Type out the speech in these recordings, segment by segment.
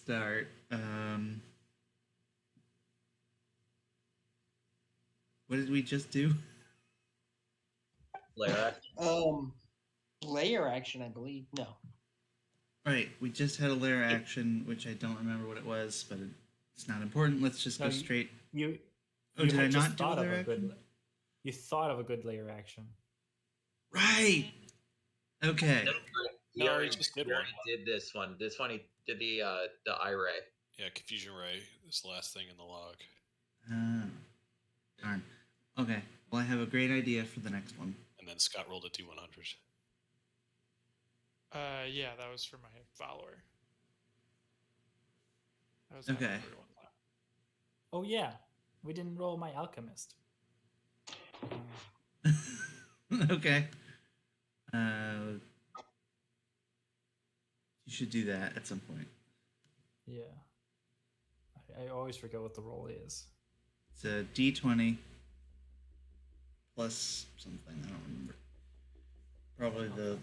start. What did we just do? Layer Layer action, I believe. No. Right, we just had a layer action, which I don't remember what it was, but it's not important. Let's just go straight. You did I had just not do a thought of layer a action? good. You thought of a good layer action. Right. Okay. He already did this one. This one he did the eye ray. Yeah, confusion ray is the last thing in the log. Darn. Okay. Well, I have a great idea for the next one. And then Scott rolled a D100. Yeah, that was for my follower. That was okay. Oh yeah, we didn't roll my alchemist. Okay. You should do that at some point. Yeah. I always forget what the roll is. It's a D20 plus something. I don't remember. Probably the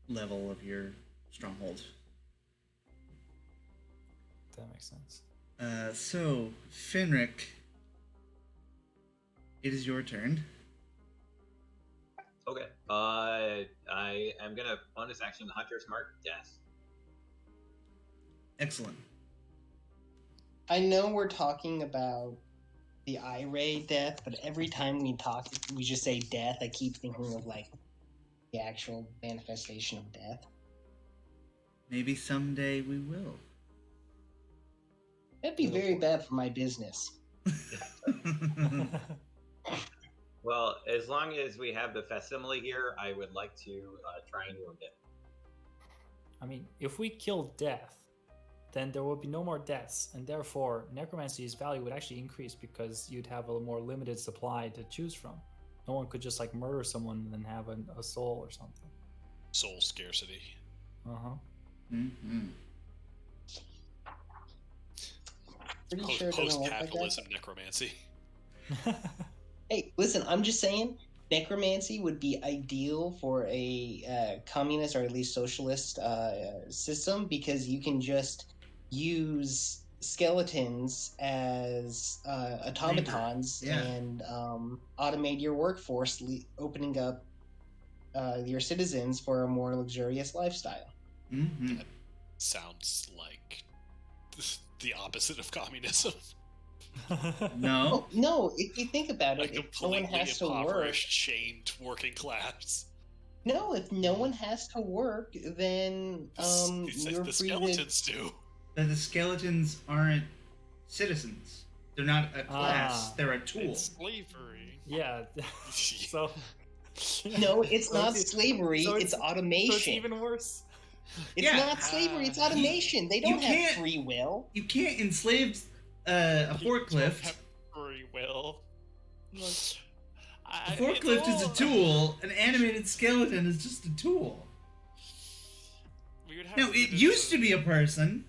level of your stronghold. That makes sense. So, Finric, it is your turn. Okay. I am gonna bonus action Hunter's Mark Death. Excellent. I know we're talking about the eye ray death, but every time we just say death, I keep thinking of like the actual manifestation of death. Maybe someday we will. That'd be very bad for my business. Well, as long as we have the facsimile here, I would like to try and wound it. I mean, if we kill death, then there will be no more deaths, and therefore necromancy's value would actually increase because you'd have a more limited supply to choose from. No one could just like murder someone and then have a soul or something. Soul scarcity. Mm-hmm. Pretty sure it doesn't work like Post-capitalism that. necromancy. Hey, listen, I'm just saying, necromancy would be ideal for a communist or at least socialist system because you can just use skeletons as automatons and automate your workforce, opening up your citizens for a more luxurious lifestyle. Mm-hmm. That sounds like the opposite of communism. No. No, if you think about it, if no one completely has to work, impoverished, chained working class. No, if no one has to work, then you're the free skeletons do. The skeletons aren't citizens. They're not a class. They're a tool. It's slavery. Yeah. So. No, it's not slavery. It's automation. So it's even worse. It's not slavery. It's automation. They don't have free will. You can't enslave a forklift. Don't have free will. A forklift is a tool. An animated skeleton is just a tool. No, it used to be a person.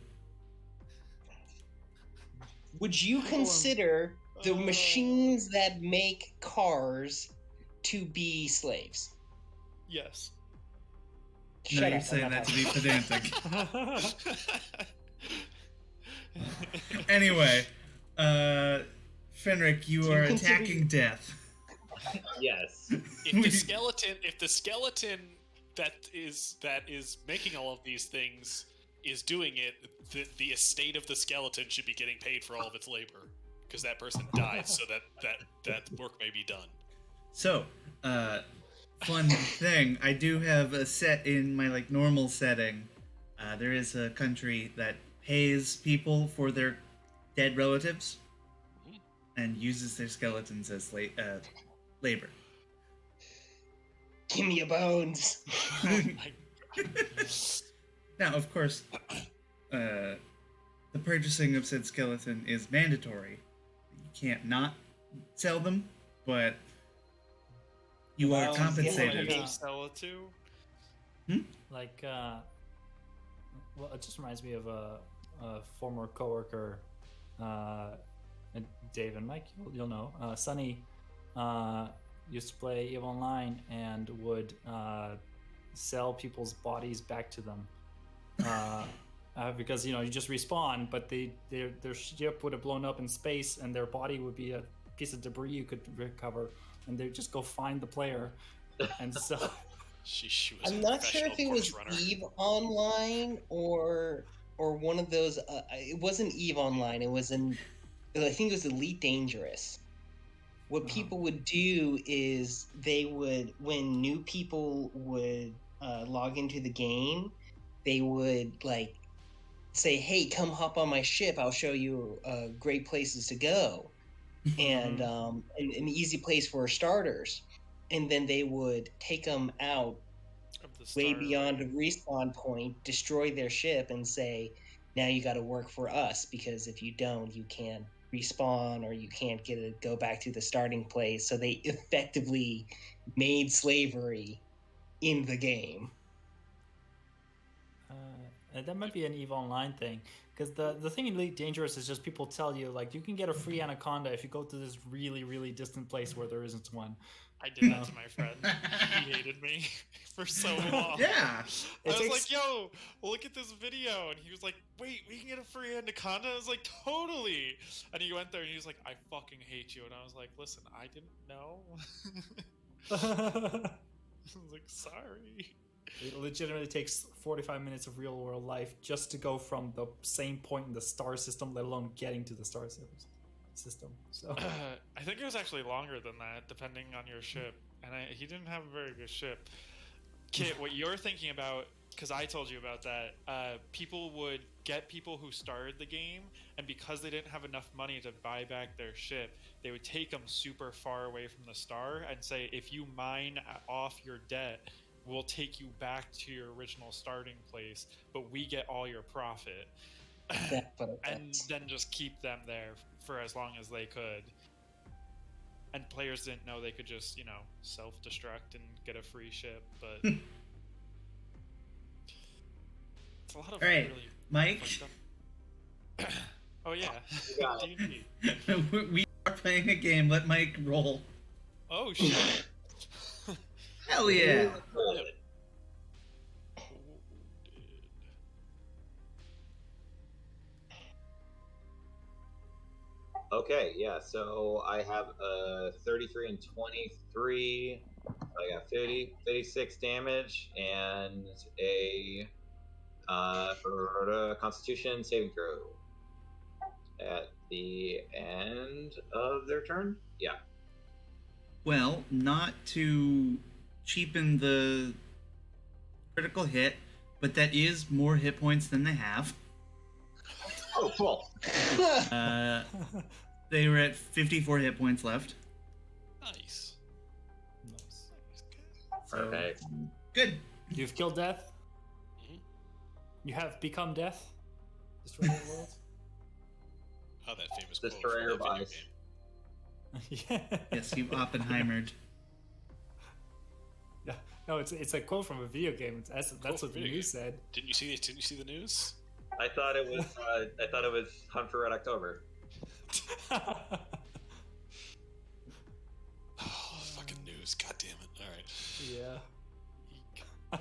Would you consider the machines that make cars to be slaves? Yes. No, you're saying that to be pedantic. Anyway, Fenric, you are attacking death. Yes. If the skeleton that is making all of these things is doing it, the estate of the skeleton should be getting paid for all of its labor because that person died, so that work may be done. So, fun thing, I do have a set in my normal setting. There is a country that pays people for their dead relatives and uses their skeletons as labor. Give me your bones. Oh my God. Now, of course, the purchasing of said skeleton is mandatory. You can't not sell them, but you are compensated. Who sell it to? Well, it just reminds me of a former coworker, Dave and Mike. You'll know. Sonny used to play EVE Online and would sell people's bodies back to them because you just respawn, but their ship would have blown up in space, and their body would be a piece of debris you could recover, and they just go find the player, and so. She was I'm a not sure professional if it corpse was runner. Eve Online or one of those. It wasn't Eve Online. It was I think it was Elite Dangerous. What people would do is they would, when new people would log into the game, they would like say, "Hey, come hop on my ship. I'll show you great places to go, and an easy place for starters." And then they would take them out Of the way star beyond a rating. respawn point, destroy their ship, and say, "Now you got to work for us, because if you don't, you can't respawn, or you can't go back to the starting place." So they effectively made slavery in the game. That might be an EVE Online thing, because the thing in Elite Dangerous is just people tell you like you can get a free anaconda if you go to this really distant place where there isn't one. I did that to my friend. He hated me for so long. Yeah. I was takes- like, yo, look at this video. And he was like, wait, we can get a free anaconda? I was like, totally. And he went there and he was like, I fucking hate you. And I was like, listen, I didn't know. I was like, sorry. It legitimately takes 45 minutes of real world life just to go from the same point in the star system, let alone getting to the star system. So I think it was actually longer than that, depending on your ship. And he didn't have a very good ship. Kit, what you're thinking about, because I told you about that, people would get people who started the game, and because they didn't have enough money to buy back their ship, they would take them super far away from the star and say, if you mine off your debt, we'll take you back to your original starting place, but we get all your profit. And then just keep them there for as long as they could. And players didn't know they could just, self-destruct and get a free ship, but it's a lot of All right, really Mike. fucked up. Oh yeah, You got it. D&D. We are playing a game. Let Mike roll. Oh shit. Hell yeah. Okay, yeah, so I have 33 and 23. I got 56 damage and a Constitution saving throw at the end of their turn. Yeah. Well, not to cheapen the critical hit, but that is more hit points than they have. Oh, cool. They were at 54 hit points left. Nice. nice. So, Okay. good. You've killed death. Mhm. You have become death. Destroy the world. How that famous Destroyer quote from that video buys. game. Yeah. Yes, you've Oppenheimered. Yeah. No, it's a quote from a video game. That's what the video news said. Didn't you see the news? I thought it was Hunt for Red October. Oh, fucking news! God damn it! All right. Yeah.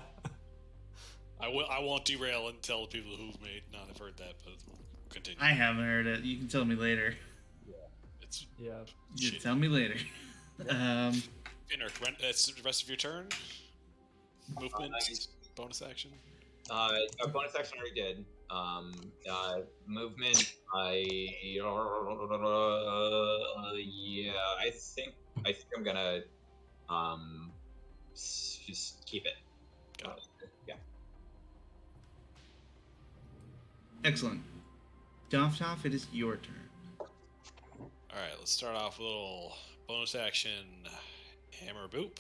I won't derail and tell the people who may not have heard that, but continue. I haven't heard it. You can tell me later. It's Yeah. You shit. tell me later. That's the rest of your turn. Movement, bonus action. A bonus action already did. Movement. Yeah. I think I'm gonna just keep it. Got it. Yeah. Excellent. Doff, it is your turn. All right, let's start off with a little bonus action hammer boop.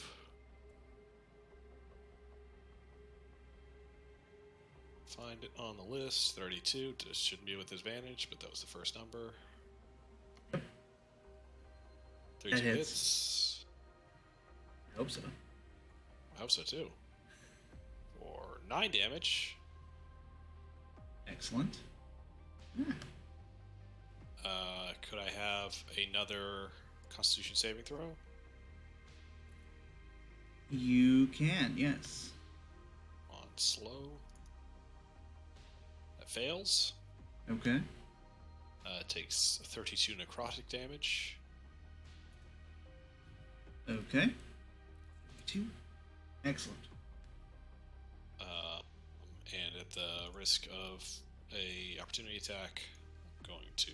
Find it on the list. 32. This shouldn't be with advantage, but that was the first number. 32 hits. hits. I hope so. I hope so too. For 9 damage. Excellent. Could I have another Constitution saving throw? You can, yes. On slow. That fails. Okay. Takes 32 necrotic damage. Okay. 2. Excellent. And at the risk of a opportunity attack, I'm going to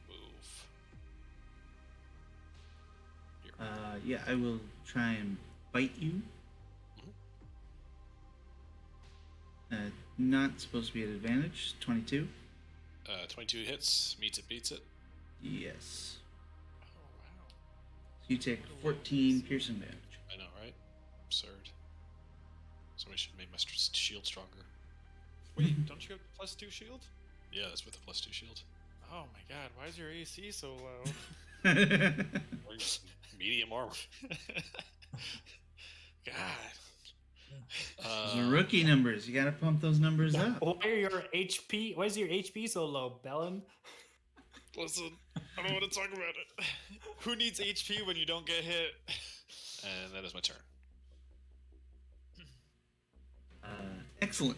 move here. Yeah, I will try and bite you. Not supposed to be at advantage. 22. 22 hits, meets it, beats it. Yes. Oh, wow. So you take 14 piercing damage. I know, right? Absurd. Somebody should make my shield stronger. Wait, don't you have +2 shield? Yeah, that's with a +2 shield. Oh my god, why is your AC so low? Medium armor. God. Those are rookie numbers. You gotta pump those numbers up. Why are your HP? Why is your HP so low, Bellin? Listen, I don't want to talk about it. Who needs HP when you don't get hit? And that is my turn. Excellent.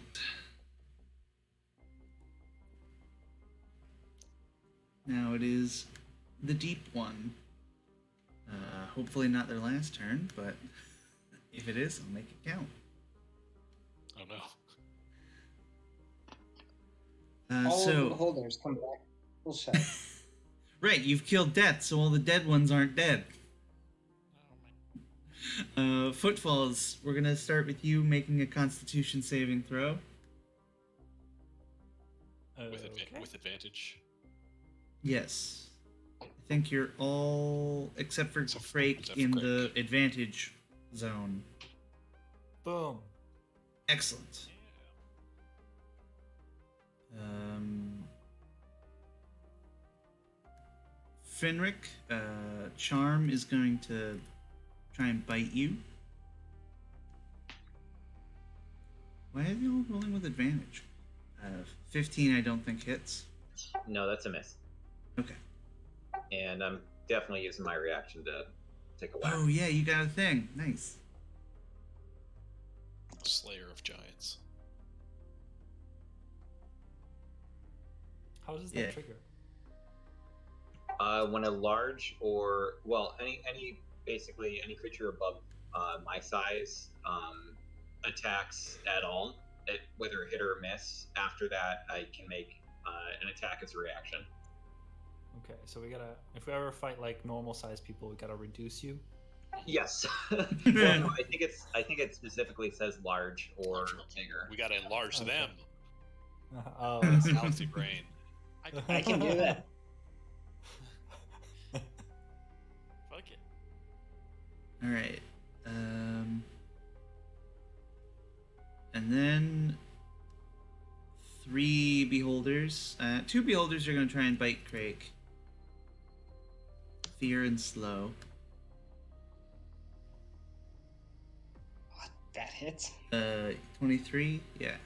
Now it is the deep one. Hopefully not their last turn, but if it is, I'll make it count. Oh no. All of the So, beholders come back. Bullshit. right, you've killed death, so all the dead ones aren't dead. Oh my. Footfalls, we're gonna start with you making a Constitution saving throw. With advantage. Yes. I think you're all, except for Except for Frake, in Crake. the advantage zone. Boom. Excellent. Finric, Charm is going to try and bite you. Why are they all rolling with advantage? 15 I don't think hits. No, that's a miss. Okay. And I'm definitely using my reaction to take a whack. Oh yeah, you got a thing. Nice. Slayer of Giants. How does that Yeah. trigger? When a large or basically any creature above my size attacks at all, whether hit or miss. After that, I can make an attack as a reaction. Okay, so we gotta. If we ever fight like normal sized people, we gotta reduce you. Yes. Well, no, I think it specifically says large or bigger. We gotta enlarge Okay. them. Oh, That's healthy brain. I can do that. Fuck it. All right. And then 3 beholders. 2 beholders are going to try and bite Craig. Fear and slow. What? That hits? 23. Yeah.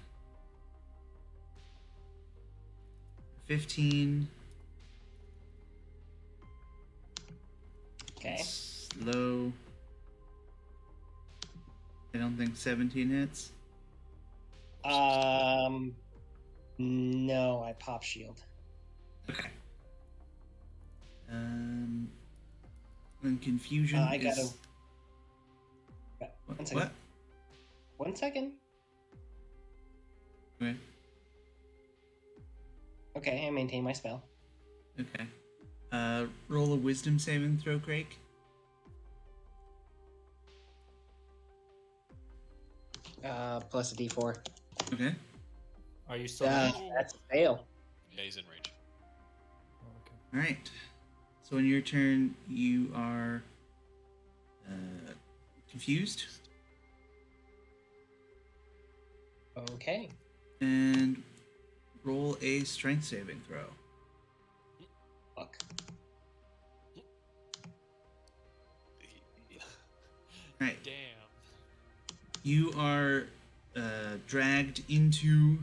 15. Okay. Slow. I don't think 17 hits. No, I pop shield. Okay. Then confusion I gotta. is... One second. What? 1 second. Okay. Okay, I maintain my spell. Okay. Roll a wisdom saving throw, Craig. Plus a D4. Okay. are you still? That's a fail. Yeah, he's in range. Oh, okay. All right. So on your turn, you are confused, Okay. and roll a strength saving throw. Fuck. All right. Damn. You are dragged into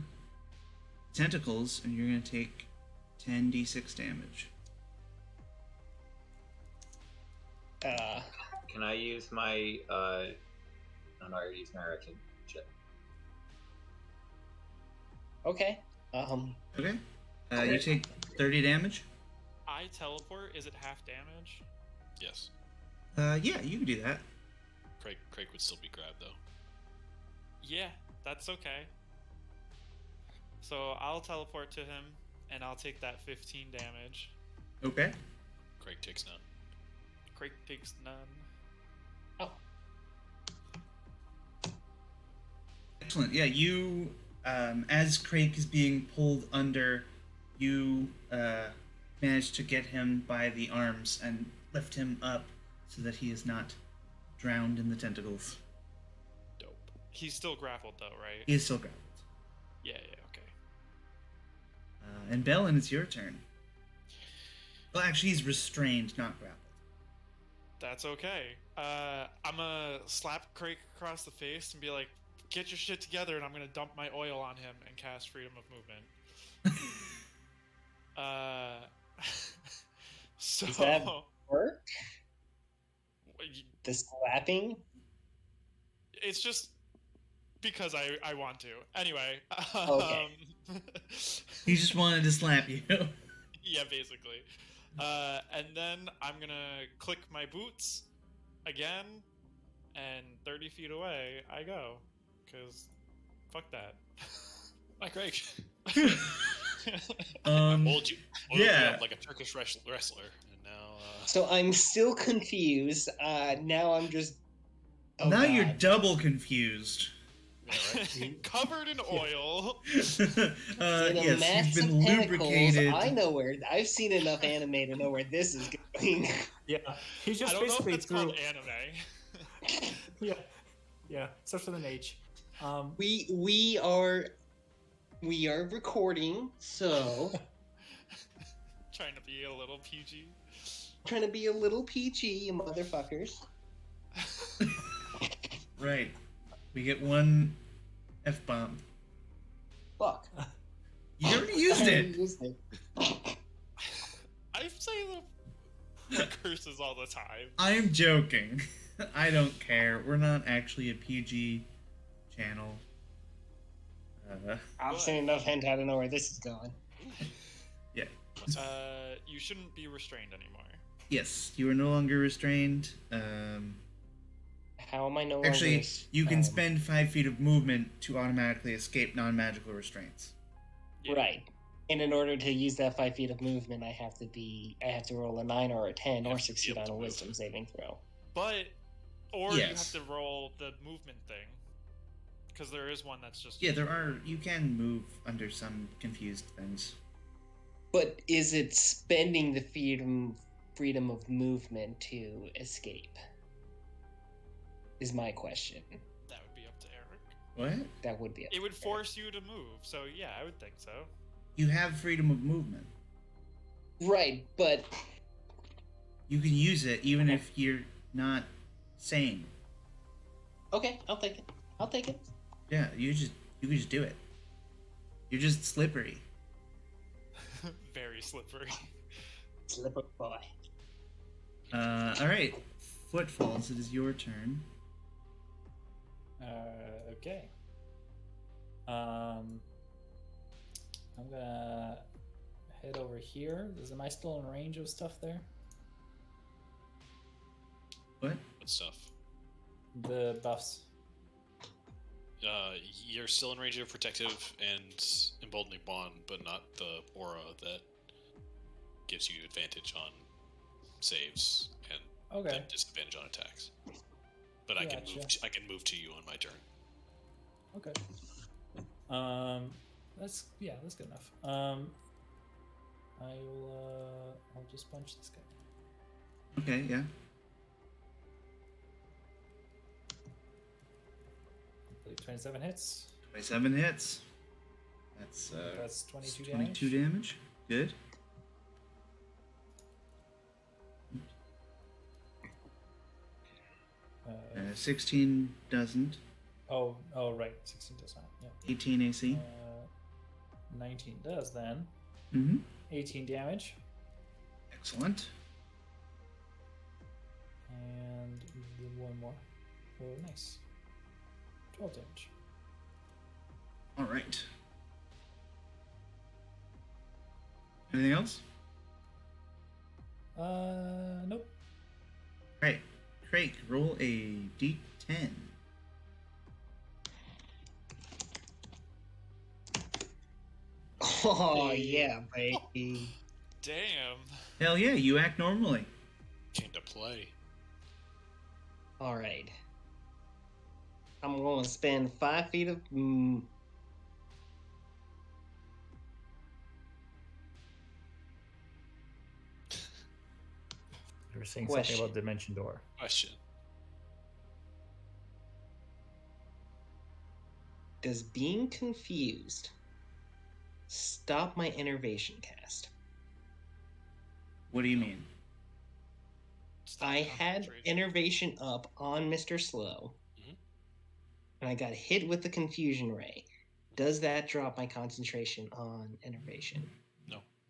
tentacles, and you're going to take 10d6 damage. Can I use my? I already used my reaction. Shit. Okay. Okay. You take 30 damage. I teleport. Is it half damage? Yes. Yeah, you can do that. Craig would still be grabbed though. Yeah, that's okay. So I'll teleport to him, and I'll take that 15 damage. Okay. Craig takes none. Craig takes none. Oh. Excellent. Yeah, you, as Craig is being pulled under, you manage to get him by the arms and lift him up so that he is not drowned in the tentacles. Dope. He's still grappled though, right? He is still grappled. Yeah, okay. And Bellin, it's your turn. Well, actually, he's restrained, not grappled. That's okay. I'm gonna slap Craig across the face and be like, get your shit together, and I'm gonna dump my oil on him and cast freedom of movement. So Does that work? The slapping? It's just because I want to. Anyway. Okay. He just wanted to slap you. Yeah, basically. And then I'm gonna click my boots again, and 30 feet away I go, because fuck that. Hi, Craig. Yeah. You up like a Turkish wrestler, and now. So I'm still confused. Now I'm just. Oh, now God. you're double confused. Yeah, right? Covered in oil. In a Yes, mass he's been of tentacles, lubricated. I know where. I've seen enough anime to know where this is going. Yeah, he I just don't know if basically it's threw. called anime. Yeah, starts with an H. We are recording, so Trying to be a little PG. trying to be a little PG, you motherfuckers. Right. We get one F-bomb. Fuck. You already used it. Used it. I say the curses all the time. I'm joking. I don't care. We're not actually a PG channel. I've seen enough hentai to know where this is going. Yeah. You shouldn't be restrained anymore. Yes, you are no longer restrained. How am I no longer? Actually, you can spend 5 feet of movement to automatically escape non-magical restraints. Yeah. Right. And in order to use that 5 feet of movement, I have to roll a 9 or a 10 You or have to be succeed able on to a move. wisdom saving throw. Or you have Yes. to roll the movement thing. Because there is one that's just. Yeah, you can move under some confused things. But is it spending the freedom of movement to escape? Is my question. That would be up to Eric. What? That would be. It would force you to move, so yeah, I would think so. You have freedom of movement. Right, but You can use it even if you're not sane. okay, I'll take it. I'll take it. Yeah, you can just do it. You're just slippery. Very slippery. Slipper boy. All right. Footfalls. It is your turn. Okay. I'm gonna head over here. Am I still in range of stuff there? What? What stuff? The buffs. You're still in range of protective and emboldening bond, but not the aura that gives you advantage on saves and Okay. then disadvantage on attacks. But I can move. Gotcha. I can move to you on my turn. Okay. That's good enough. I'll just punch this guy. Okay. Yeah. 27 hits. 27 hits. That's 22 damage. 22 damage. Good. Uh, 16 doesn't. oh, right. 16 does not. Yeah. 18 AC. 19 does then. Mm-hmm. 18 damage. Excellent. And one more. Oh, nice. 12 damage. All right. Anything else? Nope. All right, Craig, roll a d10. Oh yeah, baby. Damn. Hell yeah, you act normally. Came to play. All right. I'm going to spend 5 feet of. You were saying Question. something about Dimension Door. Question. Does being confused stop my innervation cast? What do you mean? Stop I had concentration. innervation up on Mr. Slow, Mhm. and I got hit with the confusion ray. Does that drop my concentration on innervation?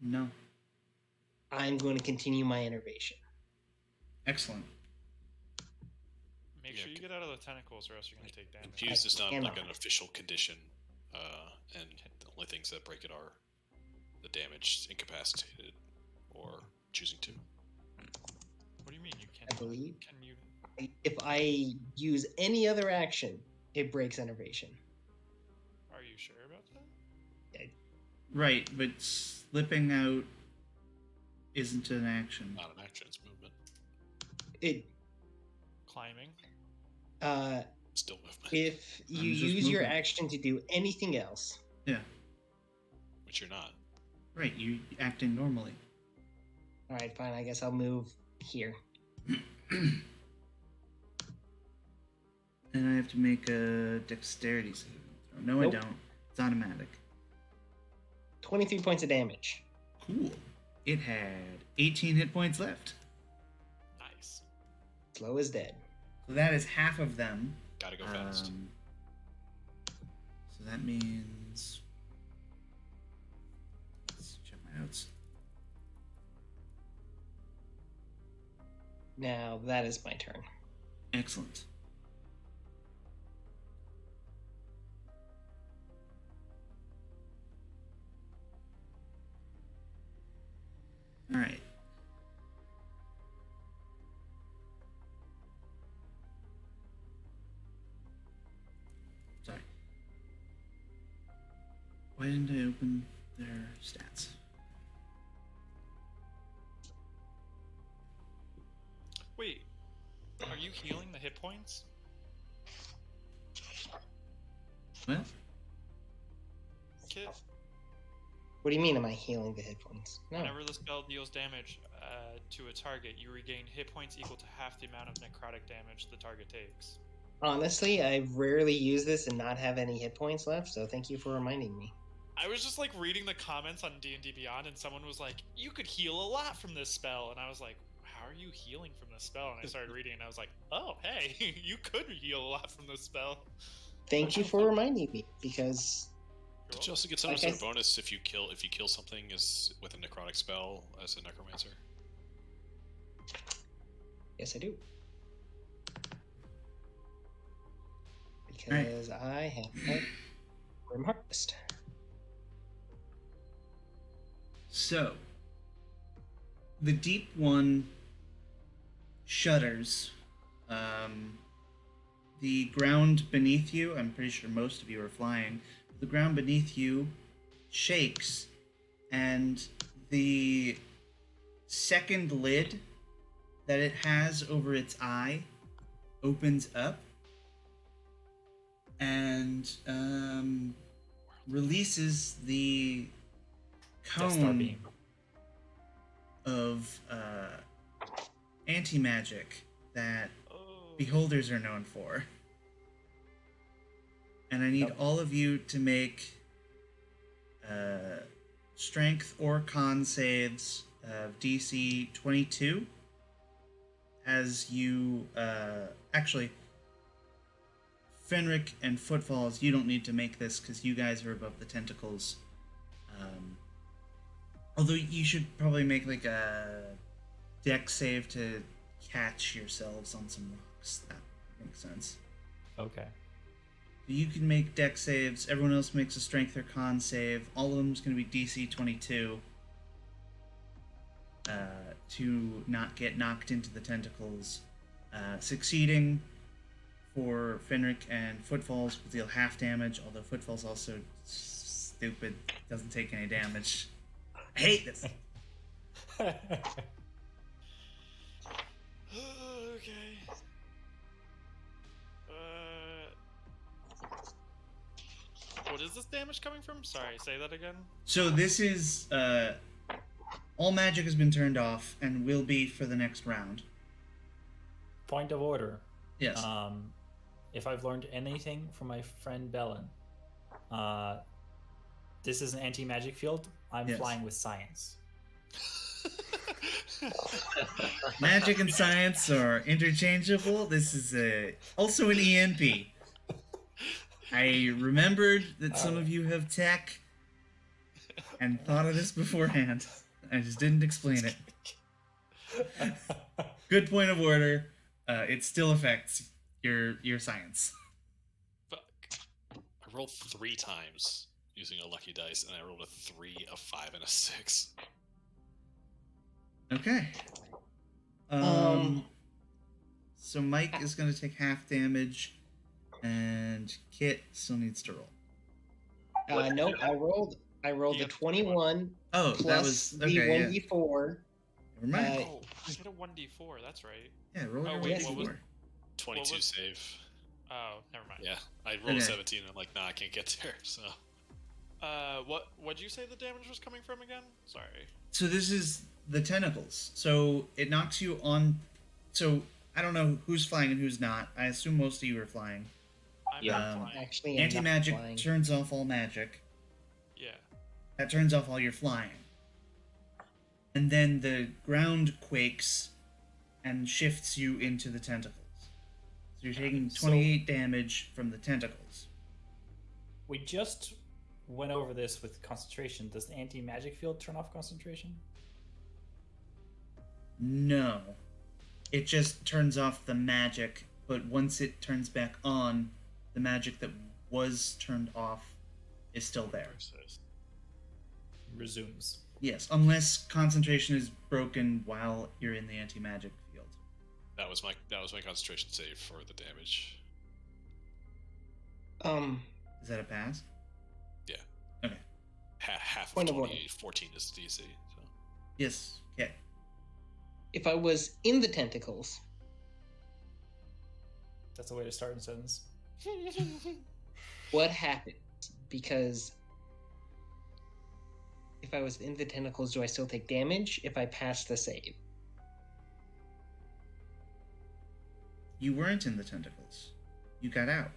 No. I'm going to continue my innervation. Excellent. Make Yeah, sure you get out of the tentacles, or else you're gonna take damage. Confused is not like cannot. an official condition, and the only things that break it are the damage, incapacitated, or choosing to. What do you mean you can't? I believe. Can you? If I use any other action, it breaks innervation. Are you sure about that? Right, but slipping out isn't an action. Not an action, it's movement. It Climbing. Still movement. if you It's just use your movement. action to do anything else. Yeah. Which you're not. Right, you acting normally. All right, fine. I guess I'll move here. And I have to make a dexterity saving throw. No, Nope. I don't. It's automatic. 23 points of damage. Cool. It had 18 hit points left. Nice. Slow is dead. So that is half of them. Gotta go fast. So that means. Let's check my notes. Now that is my turn. Excellent. All right. Sorry. Why didn't I open their stats? Wait. Are you healing the hit points? What? Kit? What do you mean? Am I healing the hit points? No. Whenever the spell deals damage to a target, you regain hit points equal to half the amount of necrotic damage the target takes. Honestly, I've rarely used this and not have any hit points left, so thank you for reminding me. I was just like reading the comments on D&D Beyond, and someone was like, "You could heal a lot from this spell," and I was like, "How are you healing from this spell?" And I started reading, and I was like, "Oh, hey, you could heal a lot from this spell." Thank you for reminding me, because Did you also get some Like sort I of bonus if you kill something is with a necrotic spell as a necromancer? yes, I do. Because I have Grim Harvest. So, the deep one shudders. The ground beneath you, I'm pretty sure most of you are flying, the ground beneath you shakes, and the second lid that it has over its eye opens up and releases the Death Star cone beam. of anti-magic that Oh. beholders are known for. And I need Yep. all of you to make strength or con saves of DC 22 as you actually Fenric and Footfalls, you don't need to make this because you guys are above the tentacles. Although you should probably make like a deck save to catch yourselves on some rocks. That makes sense. Okay. You can make deck saves. Everyone else makes a strength or con save. All of them is going to be DC 22. to not get knocked into the tentacles. Succeeding for Fenric and Footfalls will deal half damage, although Footfalls also stupid, doesn't take any damage. I hate this. Okay. What is this damage coming from? Sorry, say that again. So this is all magic has been turned off and will be for the next round. Point of order. Yes. If I've learned anything from my friend Bellin, this is an anti-magic field. I'm Yes. flying with science. Magic and science are interchangeable. This is also an EMP. I remembered that some of you have tech and thought of this beforehand. I just didn't explain it. Good point of order. It still affects your science. Fuck. I rolled 3 times using a lucky dice, and I rolled a 3, a 5, and a 6. Okay. So Mike is going to take half damage, and Kit still needs to roll. No, I rolled You a got 21 Oh, that plus was the okay. 1d4. Never mind. Oh, I hit a 1d4. That's right. Yeah, roll Oh, your wait, way what was- more. 22 was- save. Oh, never mind. Yeah, I rolled Okay. a 17, and I'm like, nah, I can't get there, so... What'd you say the damage was coming from again? Sorry. So this is the tentacles. So it knocks you on. So I don't know who's flying and who's not. I assume most of you are flying. I'm Yeah. not flying. Actually, I'm not Anti-magic flying. turns off all magic. Yeah. That turns off all your flying. And then the ground quakes and shifts you into the tentacles. So you're taking 28 damage from the tentacles. We just went over this with concentration. Does the anti-magic field turn off concentration? No. It just turns off the magic, but once it turns back on, the magic that was turned off is still there. Resumes. Yes, unless concentration is broken while you're in the anti-magic field. That was my concentration save for the damage. Is that a pass? Yeah. Okay. Half of Point of order. 28, 14 is DC, so... Yes. Okay. If I was in the tentacles, That's a way to start a sentence. what happens? Because if I was in the tentacles, do I still take damage if I pass the save? You weren't in the tentacles. You got out.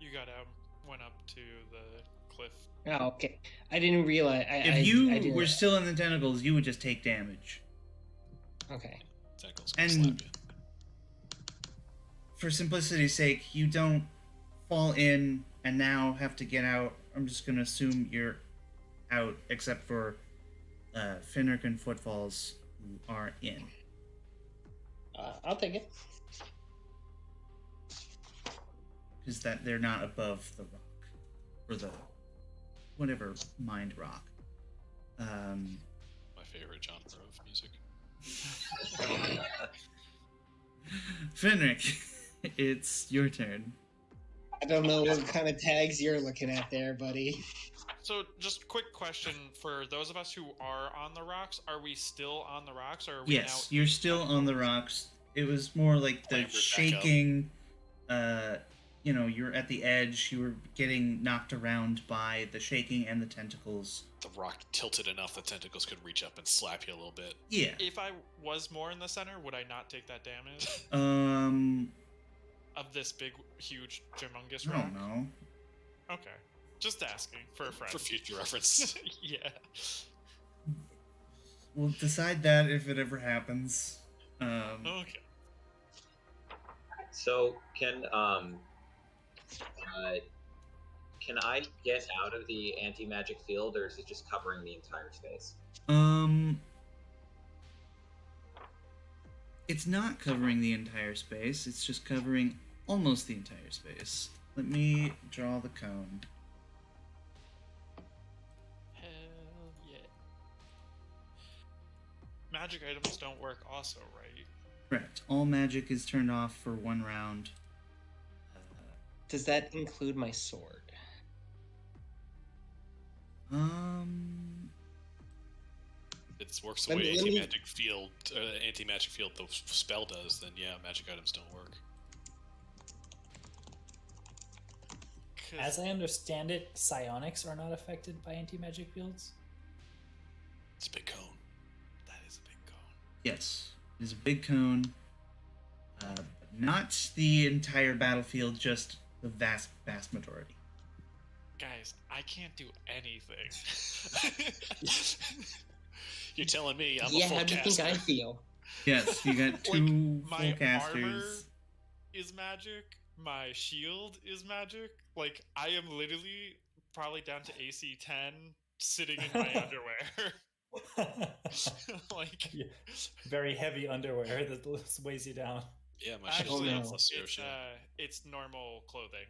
You got out, went up to the cliff. Oh, okay. I didn't realize. If you I didn't, were still in the tentacles, you would just take damage. Okay. Tentacles can And- slap you. For simplicity's sake, you don't fall in and now have to get out. I'm just going to assume you're out, except for Fenric and Footfalls, who are in. I'll take it. Because that they're not above the rock. Or the whatever mind rock. My favorite genre of music. Fenric, it's your turn. I don't know what kind of tags you're looking at there, buddy. So, just quick question for those of us who are on the rocks: are we still on the rocks, or are we Yes, now? you're still on the rocks. It was more like the Clambered back up. shaking. You're at the edge. You were getting knocked around by the shaking and the tentacles. The rock tilted enough that tentacles could reach up and slap you a little bit. Yeah. If I was more in the center, would I not take that damage of this big, huge, humongous I rock? don't know. Okay, just asking for a friend. For future reference. Yeah. We'll decide that if it ever happens. Okay. So can I get out of the anti-magic field, or is it just covering the entire space? It's not covering the entire space. It's just covering almost the entire space. Let me draw the cone. Hell yeah. magic items don't work also, right? Correct. All magic is turned off for 1 round. Does that include my sword? It works the Let way me- let me- anti-magic field the spell does, then yeah, magic items don't work. 'Cause As I understand it, psionics are not affected by anti-magic fields. It's a big cone. that is a big cone. Yes, it is a big cone. Not the entire battlefield, just the vast majority. Guys, I can't do anything. You're telling me I'm Yeah, a full how do you think I caster. feel? Yes, you got Like, 2 my full casters. is magic. My shield is magic. Like, I am literally probably down to AC 10 sitting in my underwear. Like, Yeah. Very heavy underwear that weighs you down. Yeah, my shit's actually, no. plus 0 shield. it's normal clothing.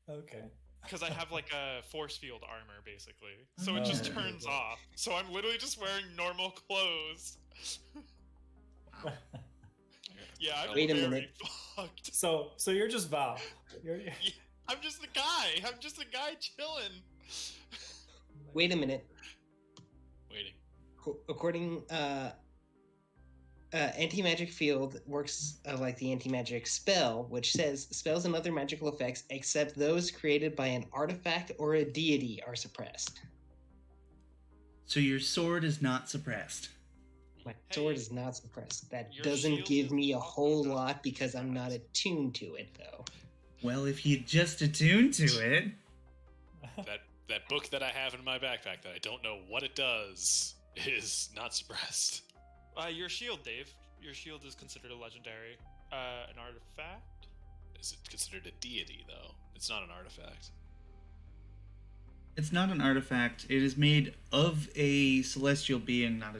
Okay. Because I have like a force field armor, basically. So it Oh. just turns off. So I'm literally just wearing normal clothes. Yeah, I'm Wait a very minute. fucked. So you're just Val. You're I'm just a guy. I'm just a guy chilling. Wait a minute. Waiting. According, anti-magic field works like the anti-magic spell, which says spells and other magical effects except those created by an artifact or a deity are suppressed. So your sword is not suppressed. My Hey, sword is not suppressed. That your doesn't shield give is me a also whole not lot because I'm not suppressed. attuned to it, though. Well, if you just attune to it, That book that I have in my backpack that I don't know what it does is not suppressed. Your shield, Dave. Your shield is considered a legendary. An artifact? Is it considered a deity though? It's not an artifact. it's not an artifact. It is made of a celestial being, not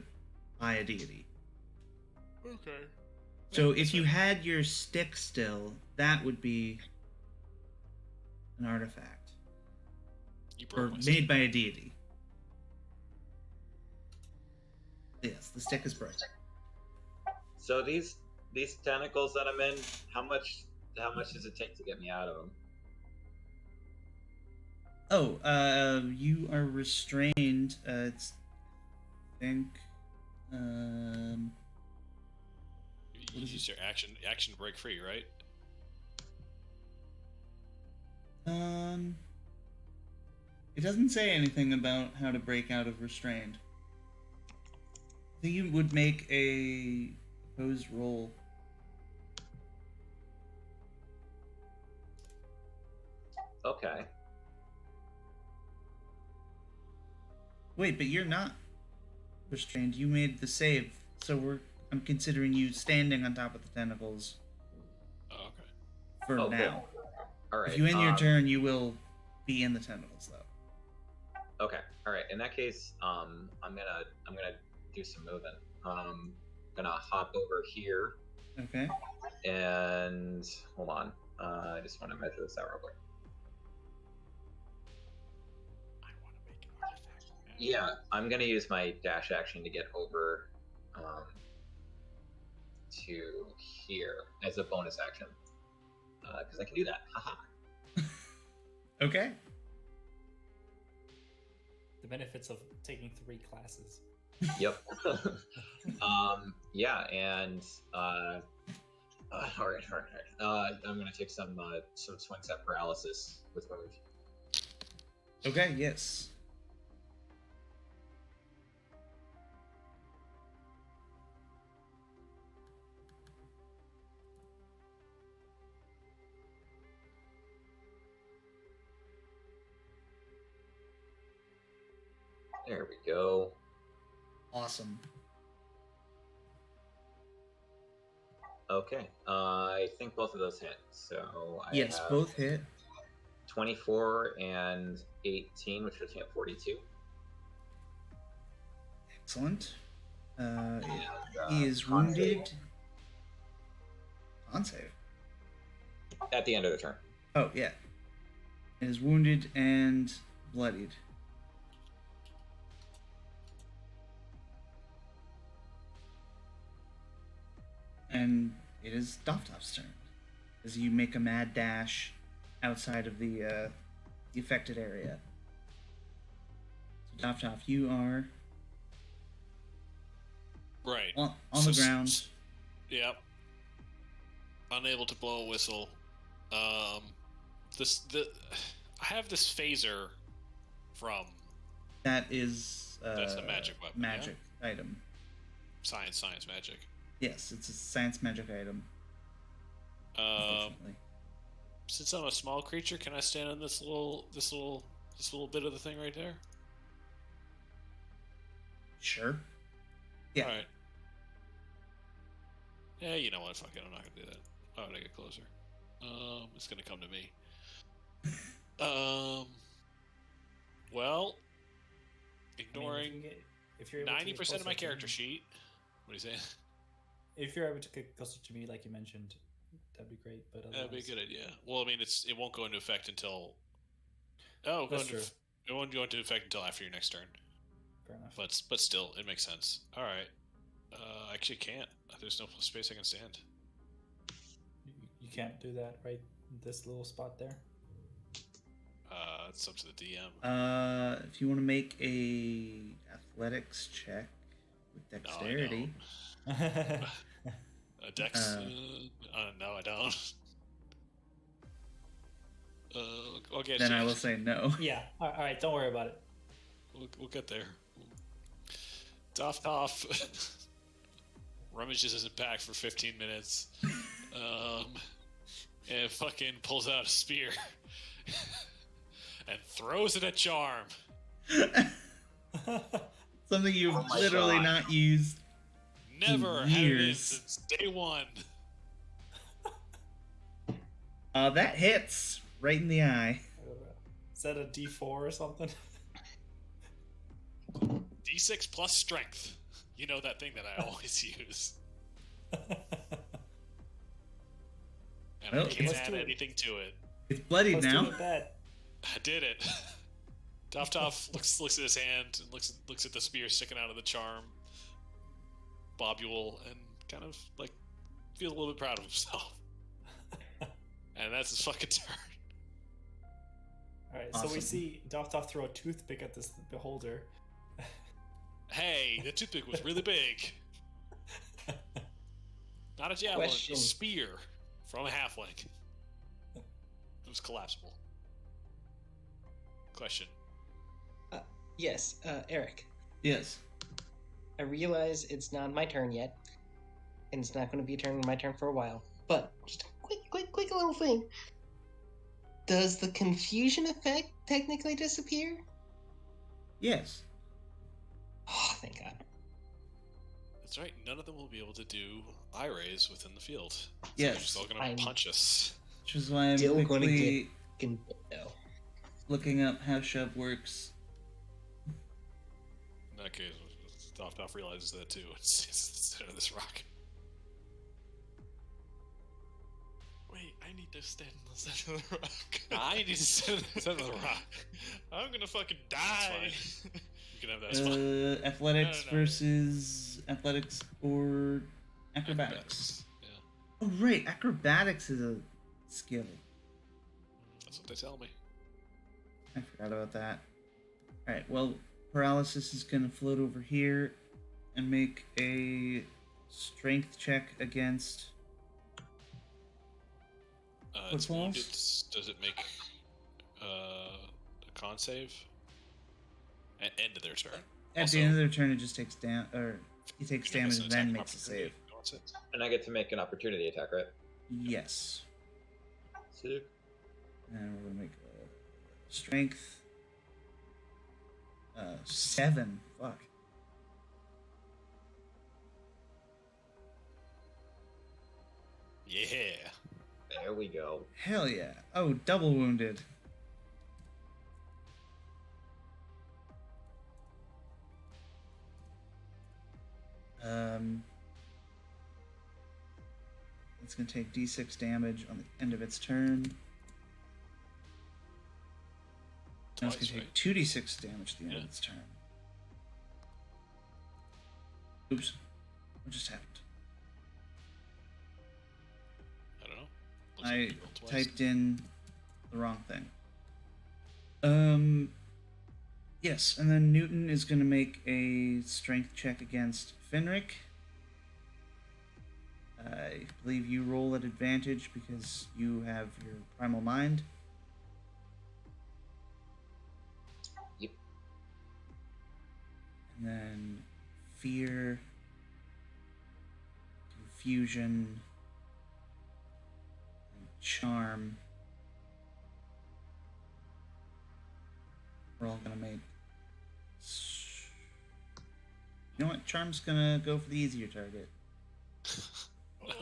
by a deity. Okay. So if you had your stick still, that would be an artifact. You Or broke my made by a deity. Yes, the stick is broken. So these tentacles that I'm in, how much does it take to get me out of them? Oh, you are restrained. It's, I think, You use your action to break free, right? It doesn't say anything about how to break out of restrained. I think you would make a opposed roll. Okay. Wait, but you're not restrained. You made the save, so I'm considering you standing on top of the tentacles Oh, okay. for Okay. now. All right. If you end your turn, you will be in the tentacles, though. Okay. All right. In that case, I'm gonna do some moving. Gonna hop over here Okay. and hold on. I just want to measure this out real quick. I want to make an artifact. Yeah, I'm gonna use my dash action to get over to here as a bonus action because I can do that. Haha. Okay. The benefits of taking 3 classes. Yep. Yeah, and all right. I'm gonna take some swings at paralysis with move. Okay, yes. There we go. Awesome. Okay. I think both of those hit. So I Yes, have both hit. 24 and 18, which puts me at 42. Excellent. And, He is con save wounded. On save. at the end of the turn. Oh, yeah. Is wounded and bloodied. And it is Doftov's turn. As you make a mad dash outside of the affected area. So Doftov, you are Right. on the ground. Yep. Unable to blow a whistle. I have this phaser from. That is That's a magic weapon. Magic item. Science, magic. Yes, it's a science magic item. Unfortunately. Since I'm a small creature, can I stand on this little bit of the thing right there? Sure. Yeah. All right. Yeah, you know what? Fuck it. I'm not gonna do that. Why would I get closer? It's gonna come to me. Well, ignoring if you're able to get 90% of my closer to character me- sheet. What do you say? If you're able to get closer to me, like you mentioned, that'd be great. But That'd be a otherwise- good idea. Well, I mean, it won't go into effect until. Oh, That's true. It won't go into effect until after your next turn. Fair enough. But still, it makes sense. All right. Actually, can't. There's no space I can stand. You can't do that right in this little spot there. It's up to the DM. If you want to make a athletics check with dexterity. Dex? No, I don't. I'll get Then you. I will say no. Yeah. All right. Don't worry about it. We'll get there. Doff rummages his back for 15 minutes, and fucking pulls out a spear and throws it at Charm. Something you've Oh my literally God. not used. Never had it in Years. since day one. That hits right in the eye. Is that a D4 or something? D6 plus strength. You know that thing that I always use. And Well, I can't let's add do it. anything to it. It's bloodied Let's now. do it bad. I did it. Toff looks at his hand and looks at the spear sticking out of the charm bobule and kind of like feels a little bit proud of himself. And that's his fucking turn. All right. So we Awesome. see Doftov throw a toothpick at this beholder. Hey, the toothpick was really big. Not a javelin, Question. a spear from a halfling. It was collapsible. Question. Yes, Eric. Yes. I realize it's not my turn yet, and it's not going to be my turn for a while. But just a quick little thing. Does the confusion effect technically disappear? Yes. Oh, thank God. That's right, none of them will be able to do eye rays within the field. So Yes. they're just all gonna I'm- punch us. Which is why I'm Still gonna quickly No. looking up how shove works. In that case, Doff realizes that too. It's the center of this rock. Wait, I need to stand in the center of the rock. I need to sit in the center of the rock. I'm gonna fucking That's die. You can have that as fun. Athletics No, no, no. versus athletics or acrobatics. Yeah, Oh right, acrobatics is a skill. that's what they tell me. I forgot about that. Alright, well, Paralysis is gonna float over here and make a strength check against It's What wounded. falls? Does it make a con save? At end of their turn. at Also, the end of their turn it just takes he takes you know, damage it's and an then attack makes a opportunity. save. No, it's it. And I get to make an opportunity attack, right? Yes. Sick. And we're gonna make a strength 7. Fuck. Yeah. There we go. Hell yeah. Oh, double wounded. It's gonna take d6 damage on the end of its turn. Now it's Twice, gonna right? take 2d6 damage at the end Yeah. of its turn. Oops. What just happened? Looks like I you rolled twice. typed in the wrong thing. Yes, and then Newton is going to make a strength check against Finric. I believe you roll at advantage because you have your primal mind. Yep. And then fear, confusion, and charm. We're all gonna make. You know what? Charm's gonna go for the easier target. No.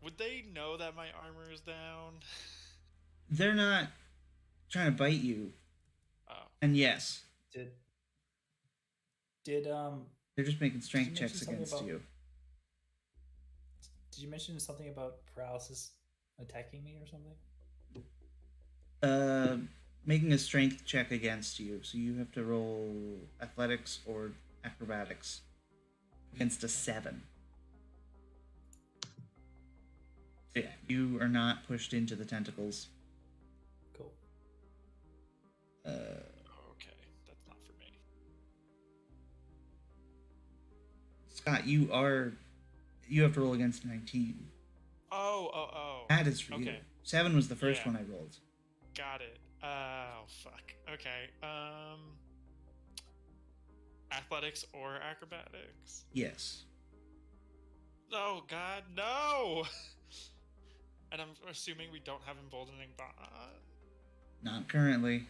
Would they know that my armor is down? They're not trying to bite you. Oh. And yes, Did they're just making strength mention checks something against about- you. Did you mention something about paralysis attacking me or something? Making a strength check against you. So you have to roll athletics or acrobatics against a 7. So yeah, you are not pushed into the tentacles. Cool. Okay, that's not for me. Scott, you have to roll against 19. Oh. That is for you. Okay. 7 was the first Yeah. one I rolled. Got it. Oh, fuck. Okay. Athletics or acrobatics? Yes. Oh, God, no! And I'm assuming we don't have emboldening bond. Not currently.